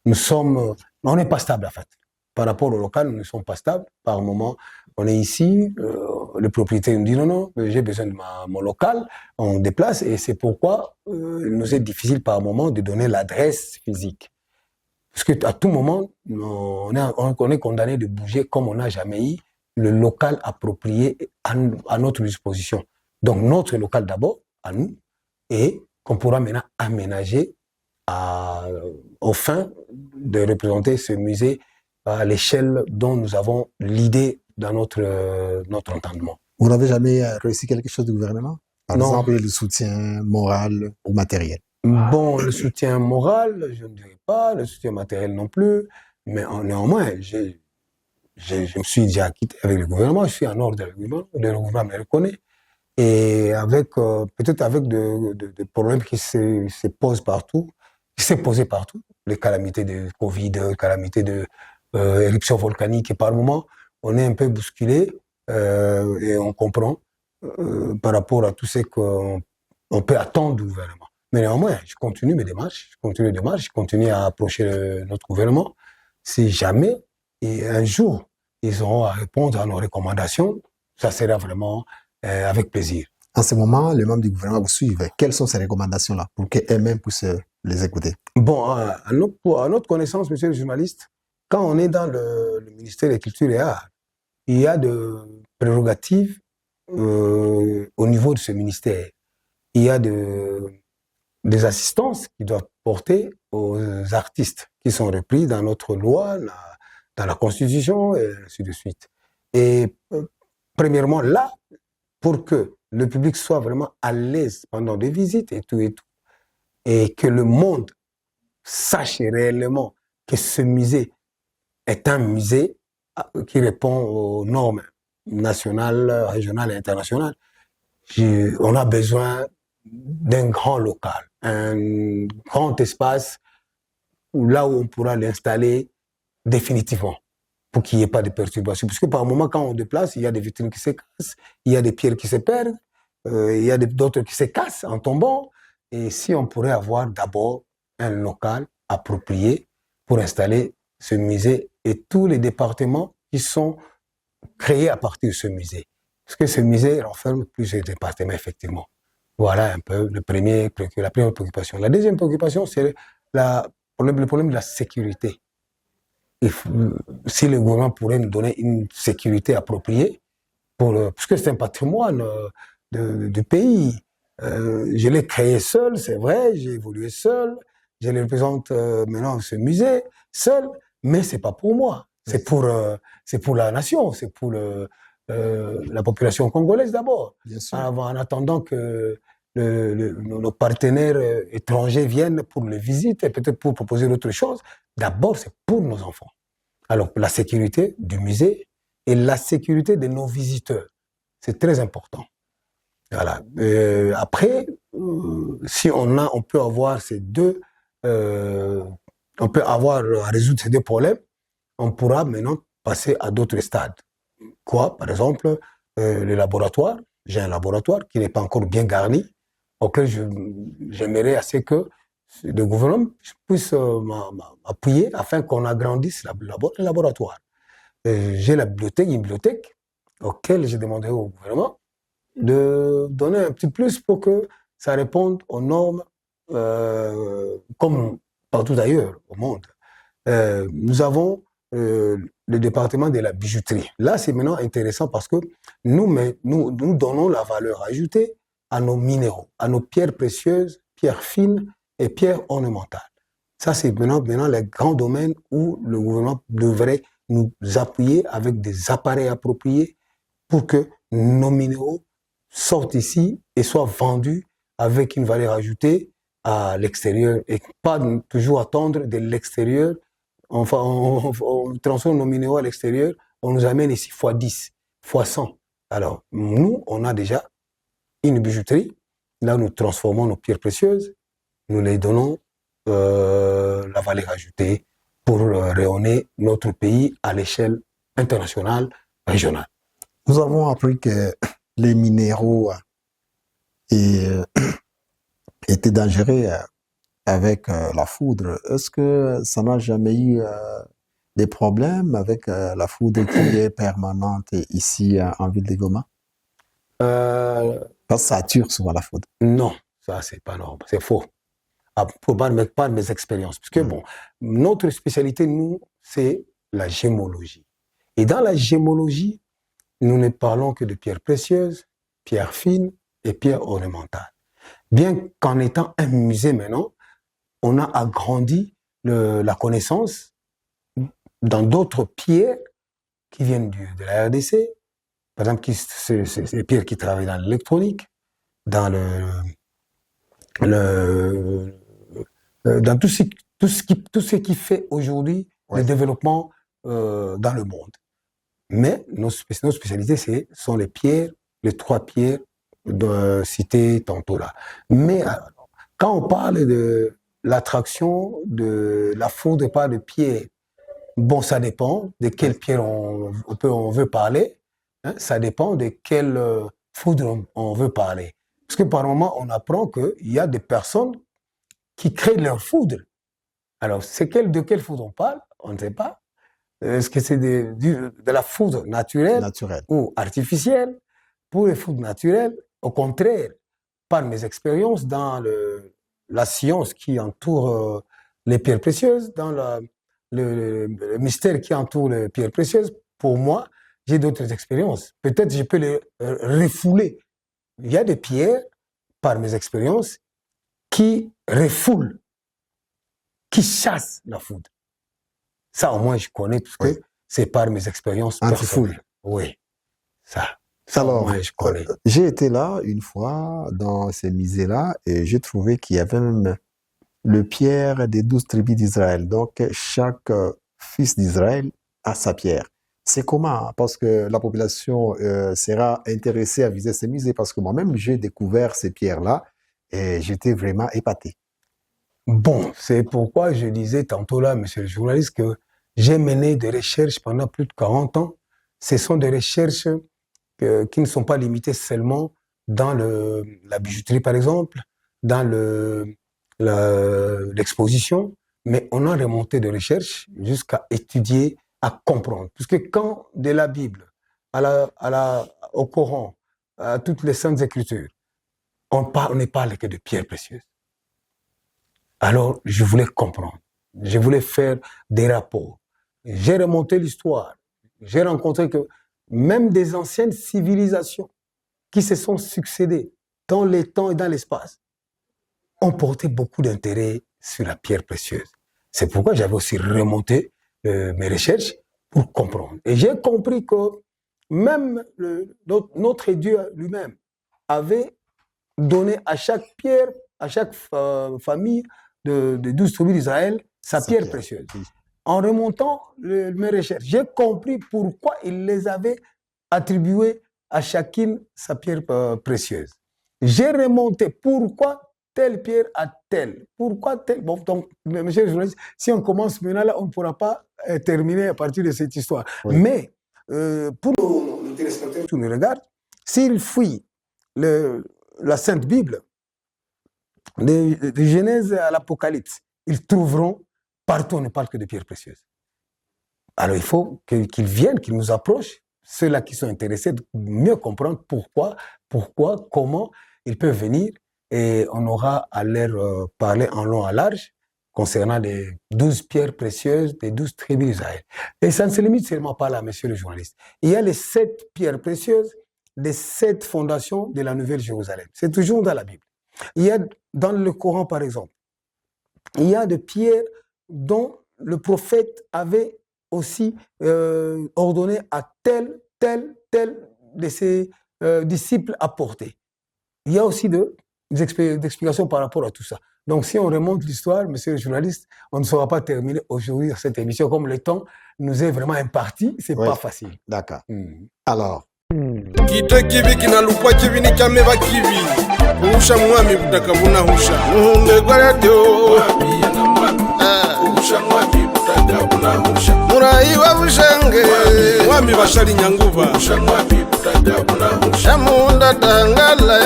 on n'est pas stable en fait. Par rapport au local, nous ne sommes pas stables. Par moment, on est ici, le propriétaire nous dit non, j'ai besoin de mon local, on déplace, et c'est pourquoi il nous est difficile par moment de donner l'adresse physique. Parce qu'à tout moment, on est condamné de bouger comme on n'a jamais eu le local approprié à notre disposition. Donc notre local d'abord, à nous, et qu'on pourra maintenant aménager aux fins de représenter ce musée à l'échelle dont nous avons l'idée dans notre entendement. Vous n'avez jamais réussi quelque chose du gouvernement? Par Non. exemple, le soutien moral ou matériel? Bon, le soutien moral, je ne dirais pas, le soutien matériel non plus, mais néanmoins, je me suis déjà quitté avec le gouvernement, je suis en ordre avec le gouvernement me reconnaît, et peut-être avec des problèmes qui se posent partout, qui s'est posé partout, les calamités de Covid, les calamités de éruptions volcaniques, et par moments, on est un peu bousculé, et on comprend par rapport à tout ce qu'on peut attendre du gouvernement. Mais néanmoins, je continue mes démarches, je continue à approcher notre gouvernement. Si jamais, et un jour, ils auront à répondre à nos recommandations, ça sera vraiment avec plaisir. En ce moment, les membres du gouvernement vous suivent. Quelles sont ces recommandations-là pour qu'eux-mêmes puissent les écouter? Bon, à notre connaissance, monsieur le journaliste, quand on est dans le ministère de la Culture et Arts, il y a des prérogatives au niveau de ce ministère. Il y a des assistances qui doivent porter aux artistes qui sont repris dans notre loi, dans la Constitution, et ainsi de suite. Et premièrement, là, pour que le public soit vraiment à l'aise pendant des visites et tout, et que le monde sache réellement que ce musée est un musée qui répond aux normes nationales, régionales et internationales. On a besoin d'un grand local, un grand espace là où on pourra l'installer définitivement pour qu'il n'y ait pas de perturbations. Parce que par moment, quand on déplace, il y a des vitrines qui se cassent, il y a des pierres qui se perdent, il y a d'autres qui se cassent en tombant. Et si on pourrait avoir d'abord un local approprié pour installer ce musée et tous les départements qui sont créés à partir de ce musée. Parce que ce musée renferme plusieurs départements, effectivement. Voilà un peu la première préoccupation. La deuxième préoccupation, c'est le problème de la sécurité. Si le gouvernement pourrait nous donner une sécurité appropriée, parce que c'est un patrimoine du pays. Je l'ai créé seul, c'est vrai, j'ai évolué seul, je le représente maintenant ce musée seul, mais c'est pas pour moi, c'est pour la nation, c'est pour la population congolaise d'abord. En attendant que nos partenaires étrangers viennent pour les visites et peut-être pour proposer d'autres choses, d'abord c'est pour nos enfants. Alors la sécurité du musée et la sécurité de nos visiteurs, c'est très important. Voilà. Après, si on peut avoir ces deux, on peut avoir à résoudre ces deux problèmes, on pourra maintenant passer à d'autres stades. Quoi, par exemple, le laboratoire. J'ai un laboratoire qui n'est pas encore bien garni, auquel j'aimerais assez que le gouvernement puisse m'appuyer afin qu'on agrandisse le laboratoire. J'ai une bibliothèque, auquel j'ai demandé au gouvernement de donner un petit plus pour que ça réponde aux normes comme partout ailleurs au monde. Nous avons le département de la bijouterie. Là, c'est maintenant intéressant parce que nous donnons la valeur ajoutée à nos minéraux, à nos pierres précieuses, pierres fines et pierres ornementales. Ça, c'est maintenant les grands domaines où le gouvernement devrait nous appuyer avec des appareils appropriés pour que nos minéraux sortent ici et soient vendus avec une valeur ajoutée à l'extérieur et pas toujours attendre de l'extérieur. Enfin, on transforme nos minéraux à l'extérieur, on nous amène ici x10, x100. Alors, nous, on a déjà une bijouterie. Là, nous transformons nos pierres précieuses, nous les donnons la valeur ajoutée pour rayonner notre pays à l'échelle internationale, régionale. Nous avons appris que les minéraux étaient dangereux avec la foudre. Est-ce que ça n'a jamais eu des problèmes avec la foudre qui est permanente ici en ville de Goma? Parce que ça tue souvent la foudre. Non, ça c'est pas normal, c'est faux. Pour pas de mes expériences. Parce que bon, notre spécialité, nous, c'est la gémologie. Et dans la gémologie, nous ne parlons que de pierres précieuses, pierres fines et pierres ornementales. Bien qu'en étant un musée maintenant, on a agrandi la connaissance dans d'autres pierres qui viennent de la RDC, par exemple, c'est les pierres qui travaillent dans l'électronique, dans dans tout ce qui fait aujourd'hui le développement dans le monde. Mais nos spécialités, sont les pierres, les trois pierres citées tantôt là. Mais quand on parle de l'attraction de la foudre par de pierres, bon, ça dépend de quelle pierre on veut parler. Hein, ça dépend de quelle foudre on veut parler. Parce que par moment, on apprend qu'il y a des personnes qui créent leur foudre. Alors, de quelle foudre on parle? On ne sait pas. Est-ce que c'est de la foudre naturelle ou artificielle? Pour les foudres naturelles, au contraire, par mes expériences dans la science qui entoure les pierres précieuses, dans le mystère qui entoure les pierres précieuses, pour moi, j'ai d'autres expériences. Peut-être je peux les refouler. Il y a des pierres, par mes expériences, qui refoulent, qui chassent la foudre. Ça, au moins, je connais, parce que c'est par mes expériences personnelles. Oui, ça. Alors, au moins, je connais. J'ai été là une fois, dans ces musées-là, et j'ai trouvé qu'il y avait même le pierre des 12 tribus d'Israël. Donc, chaque fils d'Israël a sa pierre. C'est comment? Parce que la population sera intéressée à visiter ces musées, parce que moi-même, j'ai découvert ces pierres-là et j'étais vraiment épaté. Bon, c'est pourquoi je disais tantôt là, monsieur le journaliste, que j'ai mené des recherches pendant plus de 40 ans. Ce sont des recherches qui ne sont pas limitées seulement dans la bijouterie, par exemple, dans l'exposition, mais on a remonté des recherches jusqu'à étudier, à comprendre. Puisque quand de la Bible au Coran, à toutes les saintes écritures, on ne parle que de pierres précieuses. Alors, je voulais comprendre. Je voulais faire des rapports. J'ai remonté l'histoire. J'ai rencontré que même des anciennes civilisations qui se sont succédées dans les temps et dans l'espace ont porté beaucoup d'intérêt sur la pierre précieuse. C'est pourquoi j'avais aussi remonté mes recherches pour comprendre. Et j'ai compris que même notre Dieu lui-même avait donné à chaque pierre, à chaque famille de 12 tribus d'Israël, sa pierre précieuse. En remontant mes recherches, j'ai compris pourquoi il les avait attribuées à chacune sa pierre précieuse. J'ai remonté pourquoi telle pierre a telle. Pourquoi telle. Bon, donc, monsieur le journaliste, si on commence maintenant là, on ne pourra pas terminer à partir de cette histoire. Oui. Mais pour nos téléspectateurs qui nous regardent, s'ils fouillent la Sainte Bible, de Genèse à l'Apocalypse, ils trouveront partout, on ne parle que de pierres précieuses. Alors il faut qu'ils viennent, qu'ils nous approchent, ceux-là qui sont intéressés, de mieux comprendre pourquoi, comment ils peuvent venir, et on aura à leur parler en long et en large concernant les 12 pierres précieuses des 12 tribus d'Israël. Et ça ne se limite seulement pas là, monsieur le journaliste. Il y a les 7 pierres précieuses des 7 fondations de la Nouvelle Jérusalem. C'est toujours dans la Bible. Il y a dans le Coran, par exemple, il y a des pierres dont le prophète avait aussi ordonné à tel de ses disciples à porter. Il y a aussi des explications par rapport à tout ça. Donc, si on remonte l'histoire, monsieur le journaliste, on ne saura pas terminer aujourd'hui cette émission. Comme le temps nous est vraiment imparti, c'est pas facile. D'accord. Alors. Kite kivi kinalupwa kivi ni chameva kivi Usha mwami kutakabuna husha Muhunde kwa radio Usha mwami kutakabuna husha Muraiwa ushenge Mwami bashali nyanguva Usha mwami kutakabuna husha Munda tangala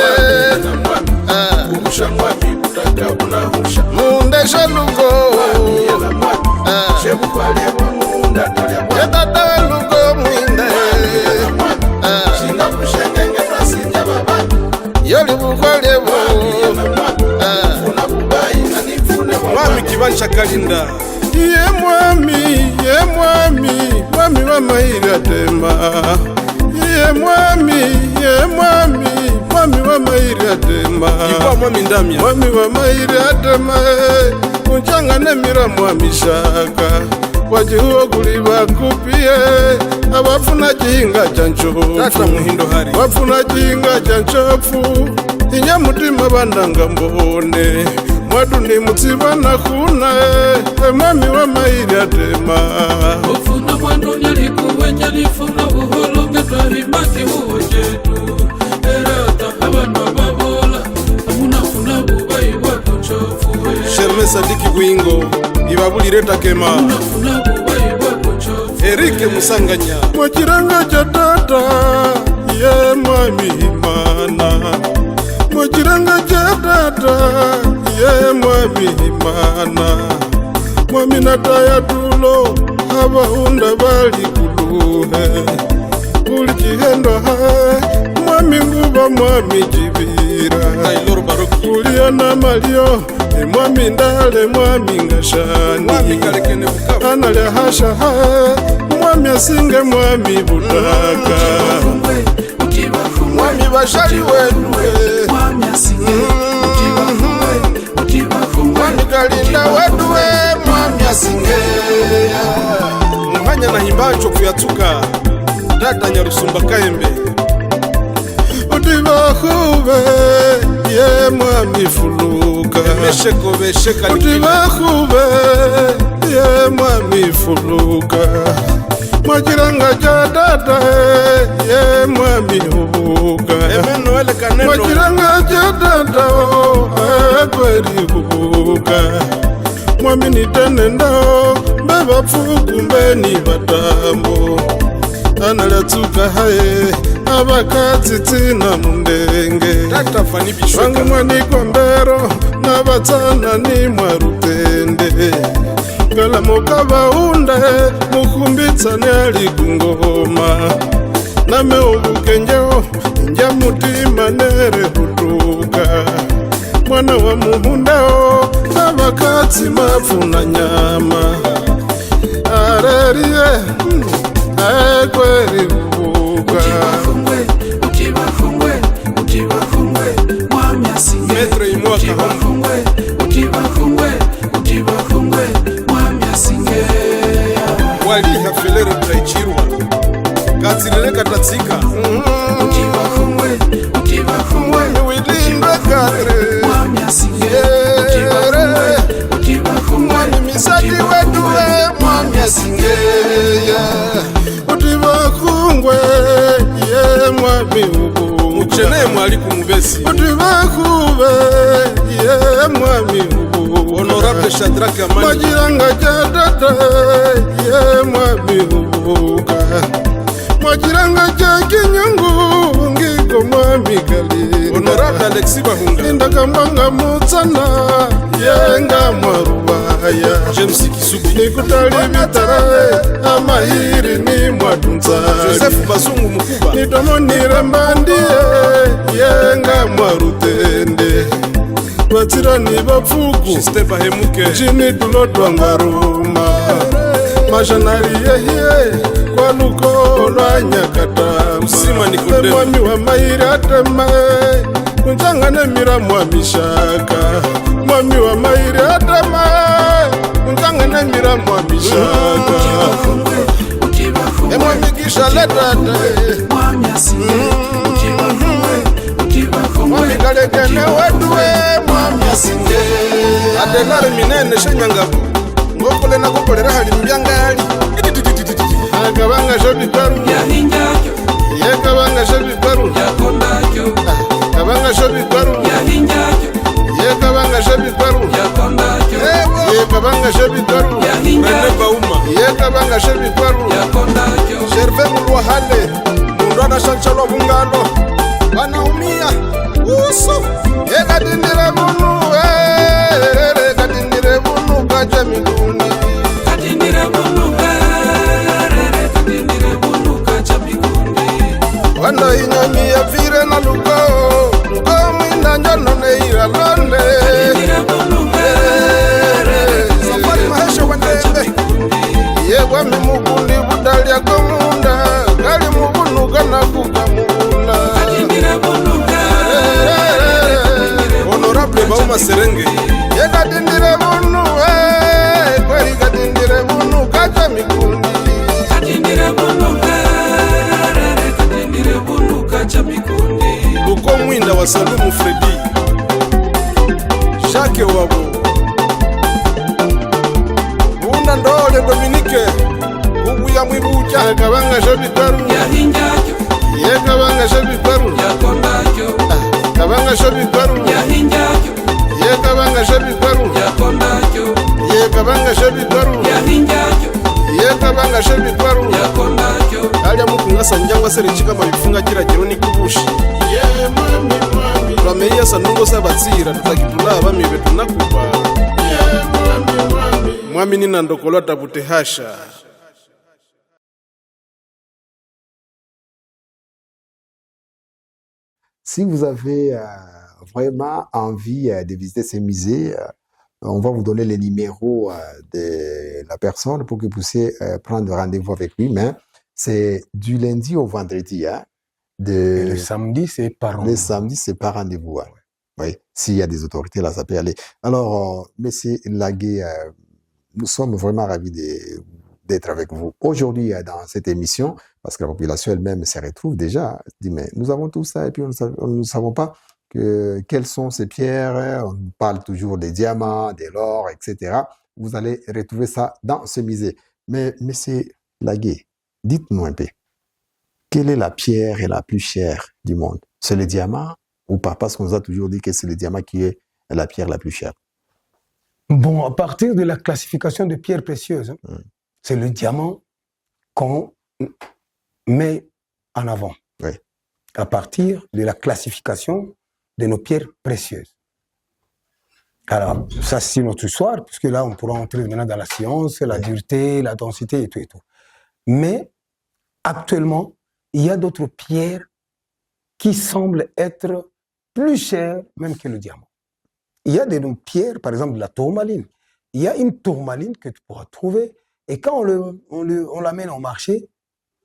Usha mwami kutakabuna husha Munde shalugo Shebupale wa munda talebwa Yetata lugo mwinde Yoli bukwalebo Mwami kibancha kalinda Ye mwami Mwami wa maira tema Ye mwami Mwami wa maira tema Yikwa mwami ndamya Mwami wa maira tema Unchanga nemira mwami shaka Wajihuo kuliba kupie Abafuna jinga jancho Tata muhindo hari Wafuna jinga janchofu Inyamutima bandanga mbone Mwadu ni mutibana kuna Mwami wa mairi atema Ufuna mwando nyaliku nyalifuna uholo Ngetwari maki huo jetu Erata habana babola Amunafuna bubai wako chofu Sherme Sadiki Gwingo Ibabuli reta kema Amunafuna bubai wako chofu Erike Musanganya Mwachiranga jatata Ye mwami himana Mwachiranga jatata Ye mwami himana Mwami nataya tulo Haba unda bali kuluhe Uli jihendo hai Mwami nguba mwami jibira Uliana malio Mwami ndale mwami ngashani Anale hasha hai Mwami asinge mwami budaka Mwami bashali wedwe Mwami asinge Mwami kalinda wedwe Mwami asinge Mwanya na himbacho kuyatuka Dada Nyarusumba Kaembe Utiba kube ye mwami fuluka kuti bakhube ye mwami fuluka mwachiranga cha dada ye mwami hubuka mwachiranga cha dada kweli hubuka mwami nitenendao mbebapfuku mbeni batambo analatsuka haye abakatsitsina mundenge vangu mwanikombero navatsana ni mwarutende kalamuka vaunde mukhumbitsane ali kungoma name uvukenjeo nja mutima nere hutuka mwana wa muhundeo navakatsi mapfuna nyama arerie kweli vuka Maître Imwaka wali hafelere tutaichirwa katsirele katatsika mwami wilindwe kare mwami misadi weduwe mwami asingeya utivakungwe ye mwami ubu mucheneye mwali kumubesi utivakube ye mwami ubu honorable Shadrack Amani mwajiranga jadada ye mwami ubuka mwajiranga jakinyungu ngiko mwami kali honorable Alexis Bahunga indakambanga mutsana yenga mwarubaya James Kisubi nikutali vitara amahiri ni mwadunzari Joseph Bazungu Mukuba nitomonire mbandie yenga mwarutende vatsirani vapfuku chini tulotwa ngwaruma mashanari yehye kwa luko lwa nyakata mwami wa mairi atema kunjangane mira mwami shaka mwami wa mairi atema kunjangane mira mwami shaka mwami kisha letate mwami kalekene weduwe mwami asinge adelare minene shenyangabo ngokole nakukolera hali mbyangali akabanga shobikaru yekabanga shobikaru kabanga shobikaru yekabanga shobikaru yekabanga shobikaru rene bauma yekabanga shobikaru sherve mulwa hale mundu anashanchalwa bungalo wanaumia uso ekatindire bunu katindire bunu kaja miguni wanda inyami ya vire na luko mwinda njano neira londe safari mahesho wandembe yewami mukundi budalya komunda gali mubunuka na kukamunda honorable Bauma Serenge yekatindire bunu kweli katindire bunu kaja mikundi luko mwinda wa Salumu Fredi Jacques wabo bunda ndole Dominique ubuya mwibuja akabanga shobikaru yekabanga shobikaru kabanga shobikaru yekabanga shobikaru yekabanga shobikaru yekabanga shobikaru alya mukungasa njangwa serechika mabifunga kira jironi kubushi twameia sanungo sabatsira tutakitula abami betu nakuba mwami nina ndokolwa tabute hasha. Si vous avez vraiment envie de visiter ces musées, on va vous donner les numéros de la personne pour que vous puissiez prendre rendez-vous avec lui. Mais c'est du lundi au vendredi. Hein, Et le samedi, c'est par rendez-vous. Le samedi, c'est par rendez-vous. Hein. Oui, s'il y a des autorités, là, ça peut aller. Alors, Monsieur Lagué, nous sommes vraiment ravis d'être avec vous aujourd'hui dans cette émission, parce que la population elle-même se retrouve déjà, dit, mais nous avons tout ça et puis nous ne savons pas quelles sont ces pierres. On parle toujours des diamants, de l'or, etc. Vous allez retrouver ça dans ce musée. Mais, monsieur Laguet, dites-nous un peu, quelle est la pierre la plus chère du monde? C'est le diamant ou pas? Parce qu'on nous a toujours dit que c'est le diamant qui est la pierre la plus chère. Bon, à partir de la classification de pierres précieuses, c'est le diamant qu'on met en avant. Oui. À partir de la classification de nos pierres précieuses. Alors, ça c'est notre histoire, puisque là, on pourra entrer maintenant dans la science, la dureté, la densité et tout et tout. Mais, actuellement, il y a d'autres pierres qui semblent être plus chères même que le diamant. Il y a des pierres, par exemple, de la tourmaline. Il y a une tourmaline que tu pourras trouver, et quand on l'amène au marché,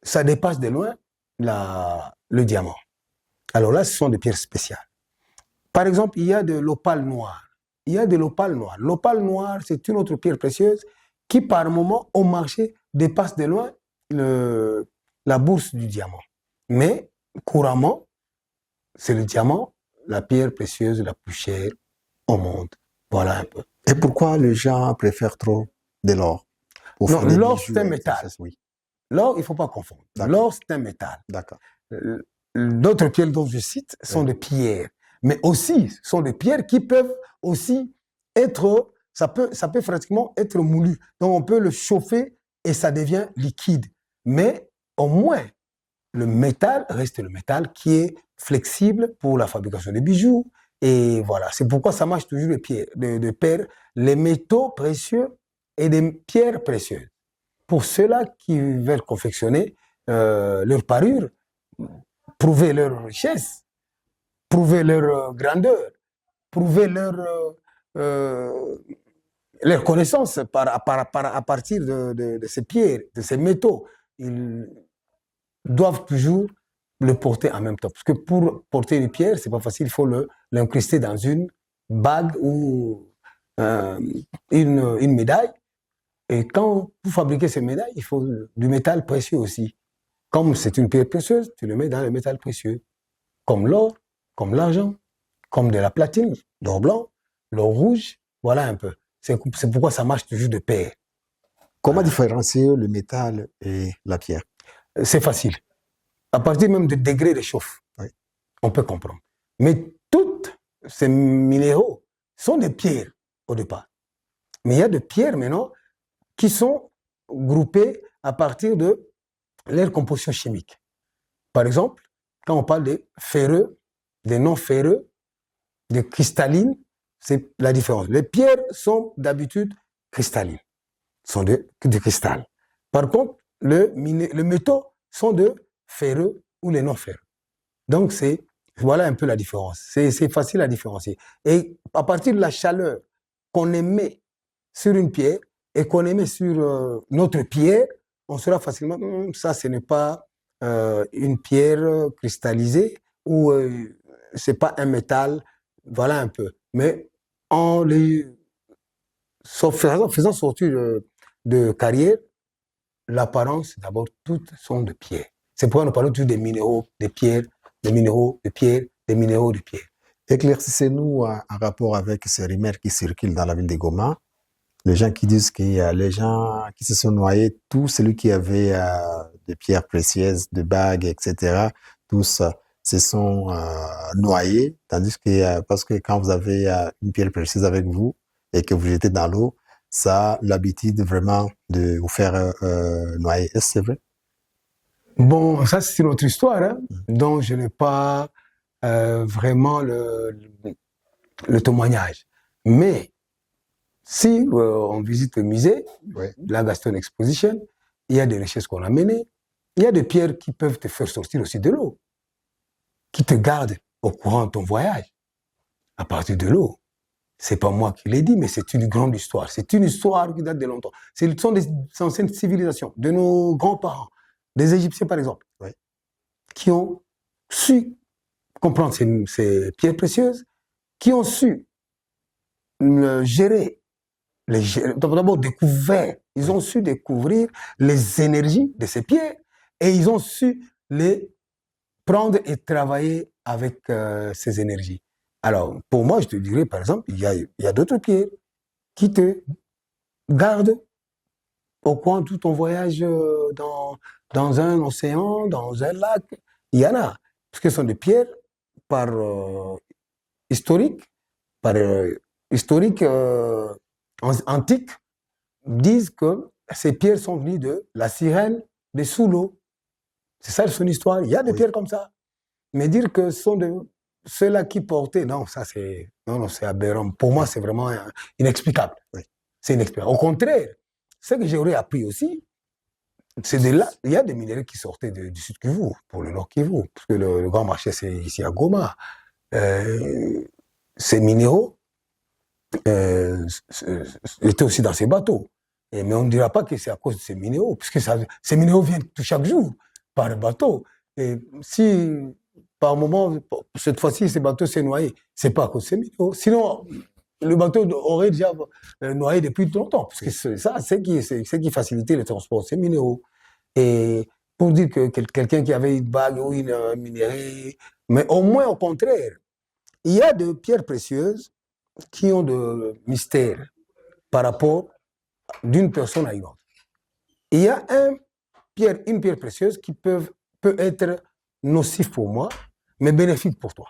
ça dépasse de loin le diamant. Alors là, ce sont des pierres spéciales. Par exemple, il y a de l'opale noire. Il y a de l'opale noire. L'opale noire, c'est une autre pierre précieuse qui, par moment, au marché, dépasse de loin la bourse du diamant. Mais, couramment, c'est le diamant, la pierre précieuse la plus chère au monde. Voilà un peu. Et pourquoi les gens préfèrent trop de l'or? Non, l'or, c'est un métal. Oui. L'or, il ne faut pas confondre. L'or, c'est un métal. D'accord. D'autres pierres dont je cite sont des pierres. Mais aussi, sont des pierres qui peuvent aussi être, ça peut pratiquement être moulu. Donc, on peut le chauffer et ça devient liquide. Mais au moins, le métal reste le métal qui est flexible pour la fabrication des bijoux. Et voilà, c'est pourquoi ça marche toujours de pair les métaux précieux et des pierres précieuses. Pour ceux-là qui veulent confectionner leur parure, prouver leur richesse, prouver leur grandeur, prouver leur connaissance à partir de ces pierres, de ces métaux. Ils doivent toujours le porter en même temps. Parce que pour porter une pierre, c'est pas facile, il faut l'incruster dans une bague ou une médaille. Et quand vous fabriquez ces médailles, il faut du métal précieux aussi. Comme c'est une pierre précieuse, tu le mets dans le métal précieux. Comme l'or, comme l'argent, comme de la platine, l'or blanc, l'or rouge, voilà un peu. C'est pourquoi ça marche toujours de pair. Comment différencier le métal et la pierre? C'est facile. À partir même du degré de chauffe, on peut comprendre. Mais tous ces minéraux sont des pierres au départ. Mais il y a des pierres maintenant qui sont groupées à partir de leur composition chimique. Par exemple, quand on parle des ferreux, des non-ferreux, des cristallines, c'est la différence. Les pierres sont d'habitude cristallines, sont de cristal. Par contre, les métaux sont de ferreux ou les non-ferreux. Donc, voilà un peu la différence. C'est facile à différencier. Et à partir de la chaleur qu'on émet sur une pierre et qu'on émet sur notre pierre, on saura facilement, ça, ce n'est pas une pierre cristallisée ou c'est pas un métal, voilà un peu. Mais en faisant sortir de carrière, l'apparence, d'abord, toutes sont de pierre. C'est pourquoi nous parlons toujours des minéraux, des pierres, des minéraux, de pierre, des minéraux de pierre. Éclaircissez-nous en rapport avec ces rumeurs qui circulent dans la ville de Goma. Les gens qui disent qu'il y a les gens qui se sont noyés, tous celui qui avait des pierres précieuses, des bagues, etc., tous se sont noyés, tandis que parce que quand vous avez une pierre précieuse avec vous et que vous jetez dans l'eau, ça a l'habitude vraiment de vous faire noyer. Est-ce que c'est vrai? Bon, ça c'est une autre histoire, hein, dont je n'ai pas vraiment le témoignage. Mais si on visite le musée, la Gaston Exposition, il y a des richesses qu'on a menées. Il y a des pierres qui peuvent te faire sortir aussi de l'eau, qui te gardent au courant de ton voyage. À partir de l'eau, c'est pas moi qui l'ai dit, mais c'est une grande histoire. C'est une histoire qui date de longtemps. Ce sont des anciennes civilisations, de nos grands-parents, des Égyptiens par exemple, qui ont su comprendre ces pierres précieuses, qui ont su gérer, d'abord découvert, ils ont su découvrir les énergies de ces pierres et ils ont su les prendre et travailler avec ces énergies. Alors, pour moi, je te dirais, par exemple, il y a d'autres pierres qui te gardent au coin de tout ton voyage dans un océan, dans un lac. Il y en a. Parce que ce sont des pierres par historique antique, disent que ces pierres sont venues de la sirène de sous l'eau. C'est ça son histoire. Il y a des pierres comme ça. Mais dire que ce sont ceux-là qui portaient, non, ça c'est aberrant. Pour moi, c'est vraiment inexplicable. Oui. C'est inexplicable. Au contraire, ce que j'aurais appris aussi, c'est de là, il y a des minéraux qui sortaient du sud Kivu, pour le nord Kivu, parce que le grand marché, c'est ici à Goma. Ces minéraux étaient aussi dans ces bateaux. Mais on ne dira pas que c'est à cause de ces minéraux, puisque ces minéraux viennent chaque jour par le bateau. Et si, par moment, cette fois-ci, ces bateaux s'est noyé, c'est pas à cause de ces minéraux. Sinon, le bateau aurait déjà noyé depuis longtemps, parce que c'est ça, c'est qui facilitait le transport, ces minéraux. Et pour dire que quelqu'un qui avait une bague ou une minérée, mais au moins au contraire, il y a des pierres précieuses qui ont de mystère par rapport d'une personne à une autre. Il y a une pierre précieuse qui peut être nocif pour moi, mais bénéfique pour toi.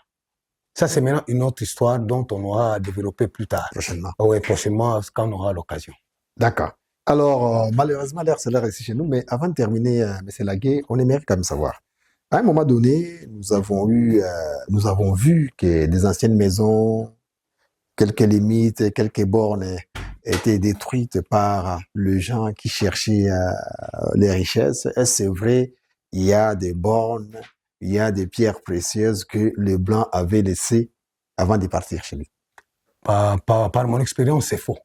Ça, c'est maintenant une autre histoire dont on aura à développer plus tard. Prochainement. Oui, prochainement, quand on aura l'occasion. D'accord. Alors, malheureusement, c'est l'heure ici chez nous, mais avant de terminer, M. Lagué, on aimerait quand même savoir. À un moment donné, nous avons vu que des anciennes maisons, quelques limites, quelques bornes étaient détruites par les gens qui cherchaient les richesses. Est-ce c'est vrai? Il y a des bornes, il y a des pierres précieuses que les Blancs avaient laissées avant de partir chez lui. Par mon expérience, c'est faux.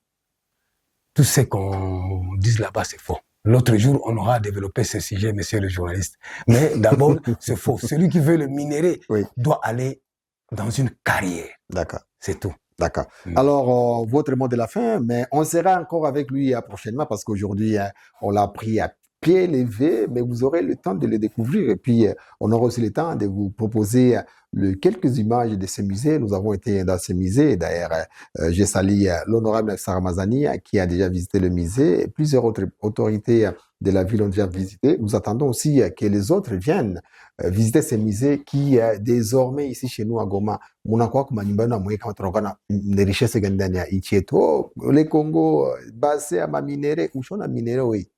Tout ce qu'on dit là-bas, c'est faux. L'autre jour, on aura développé ce sujet, monsieur le journaliste. Mais d'abord, c'est faux. Celui qui veut le minerai doit aller dans une carrière. D'accord. C'est tout. D'accord. Alors, votre mot de la fin, mais on sera encore avec lui prochainement parce qu'aujourd'hui, on l'a pris à pied levé, mais vous aurez le temps de le découvrir. Et puis, on aura aussi le temps de vous proposer quelques images de ce musée. Nous avons été dans ce musée. D'ailleurs, j'ai salué l'honorable Saramazani qui a déjà visité le musée. Et plusieurs autres autorités de la ville ont déjà visité. Nous attendons aussi que les autres viennent visiter ce musée qui désormais ici chez nous à Goma. Les richesses le Congo, basé à ma minéré, où sont les minéraux, oui.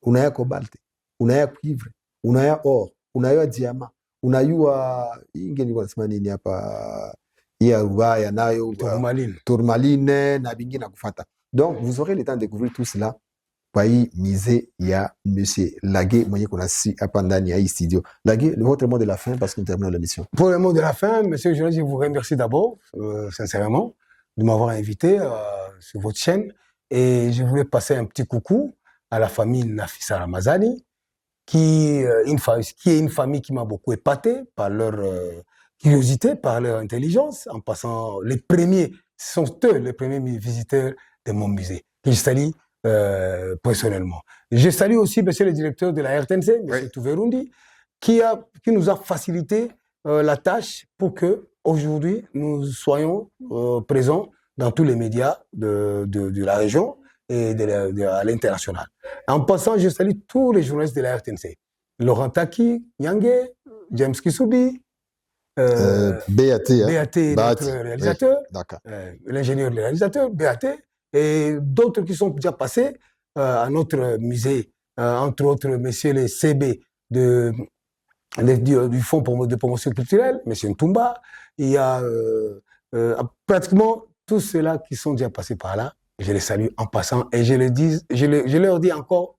Unaya cobalt, unaya cuivre, unaya or, unaya diamant, unayua ingeni wanasema nini hapa ya ubaya nayo tourmaline na bingine na kufata. Donc vous aurez le temps de découvrir tout cela kwa hii musée ya monsieur Lagué mwenye kuna si hapa ndani ya hii studio. Lagué, votre mot de la fin parce que nous terminons l'émission. Pour le mot de la fin, monsieur le journaliste, je vous remercie d'abord sincèrement de m'avoir invité sur votre chaîne et je voulais passer un petit coucou à la famille Nafissa Ramazani, qui est une famille qui m'a beaucoup épaté par leur curiosité, par leur intelligence, en passant les premiers, ce sont eux les premiers visiteurs de mon musée, que je salue personnellement. Je salue aussi monsieur le directeur de la RTNC, monsieur Touverundi, qui nous a facilité la tâche pour que aujourd'hui nous soyons présents dans tous les médias de la région et à l'international. En passant, je salue tous les journalistes de la RTNC. Laurent Taki, Yange, James Kisubi, BAT, notre réalisateur, l'ingénieur le réalisateur, BAT, et d'autres qui sont déjà passés à notre musée, entre autres, messieurs les CB du Fonds de promotion culturelle, monsieur Ntumba. Il y a pratiquement tous ceux-là qui sont déjà passés par là. Je les salue en passant et je leur dis encore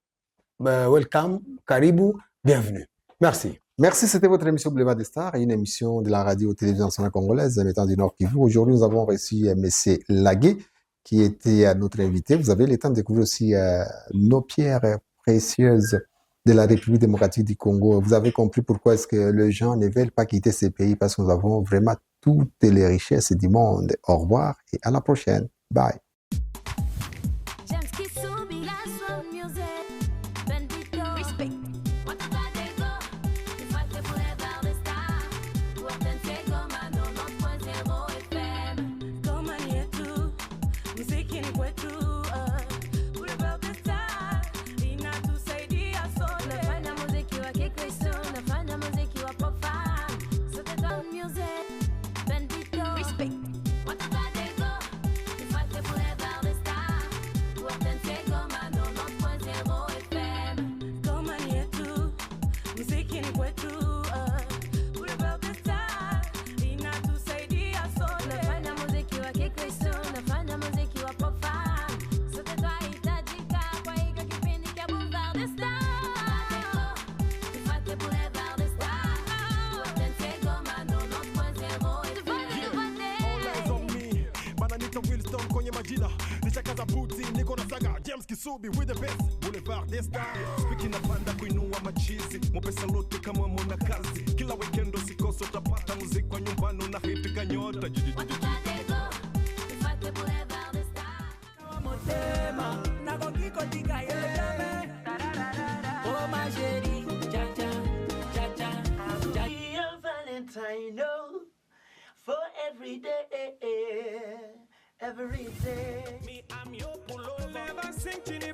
welcome, Caribou, bienvenue. Merci. Merci, c'était votre émission Boulevard des Stars, une émission de la radio-télévision nationale congolaise, émettant du Nord Kivu. Aujourd'hui, nous avons reçu M. Lagué, qui était notre invité. Vous avez le temps de découvrir aussi nos pierres précieuses de la République démocratique du Congo. Vous avez compris pourquoi est-ce que les gens ne veulent pas quitter ces pays, parce que nous avons vraiment toutes les richesses du monde. Au revoir et à la prochaine. Bye. Respect. majina nishakaza buti niko na saga James Kisubi with the best Boulevard des Stars Speaking napanda kuinua machizi mopesa lote kama mwana kazi kila weekend usikosa utapata muziki kwa nyumbani na hiti kanyota Motema na kokiko tika yele oh ma chérie cha cha cha cha Your Valentine, no, for every day, every day. me I'm your pullover never sing to the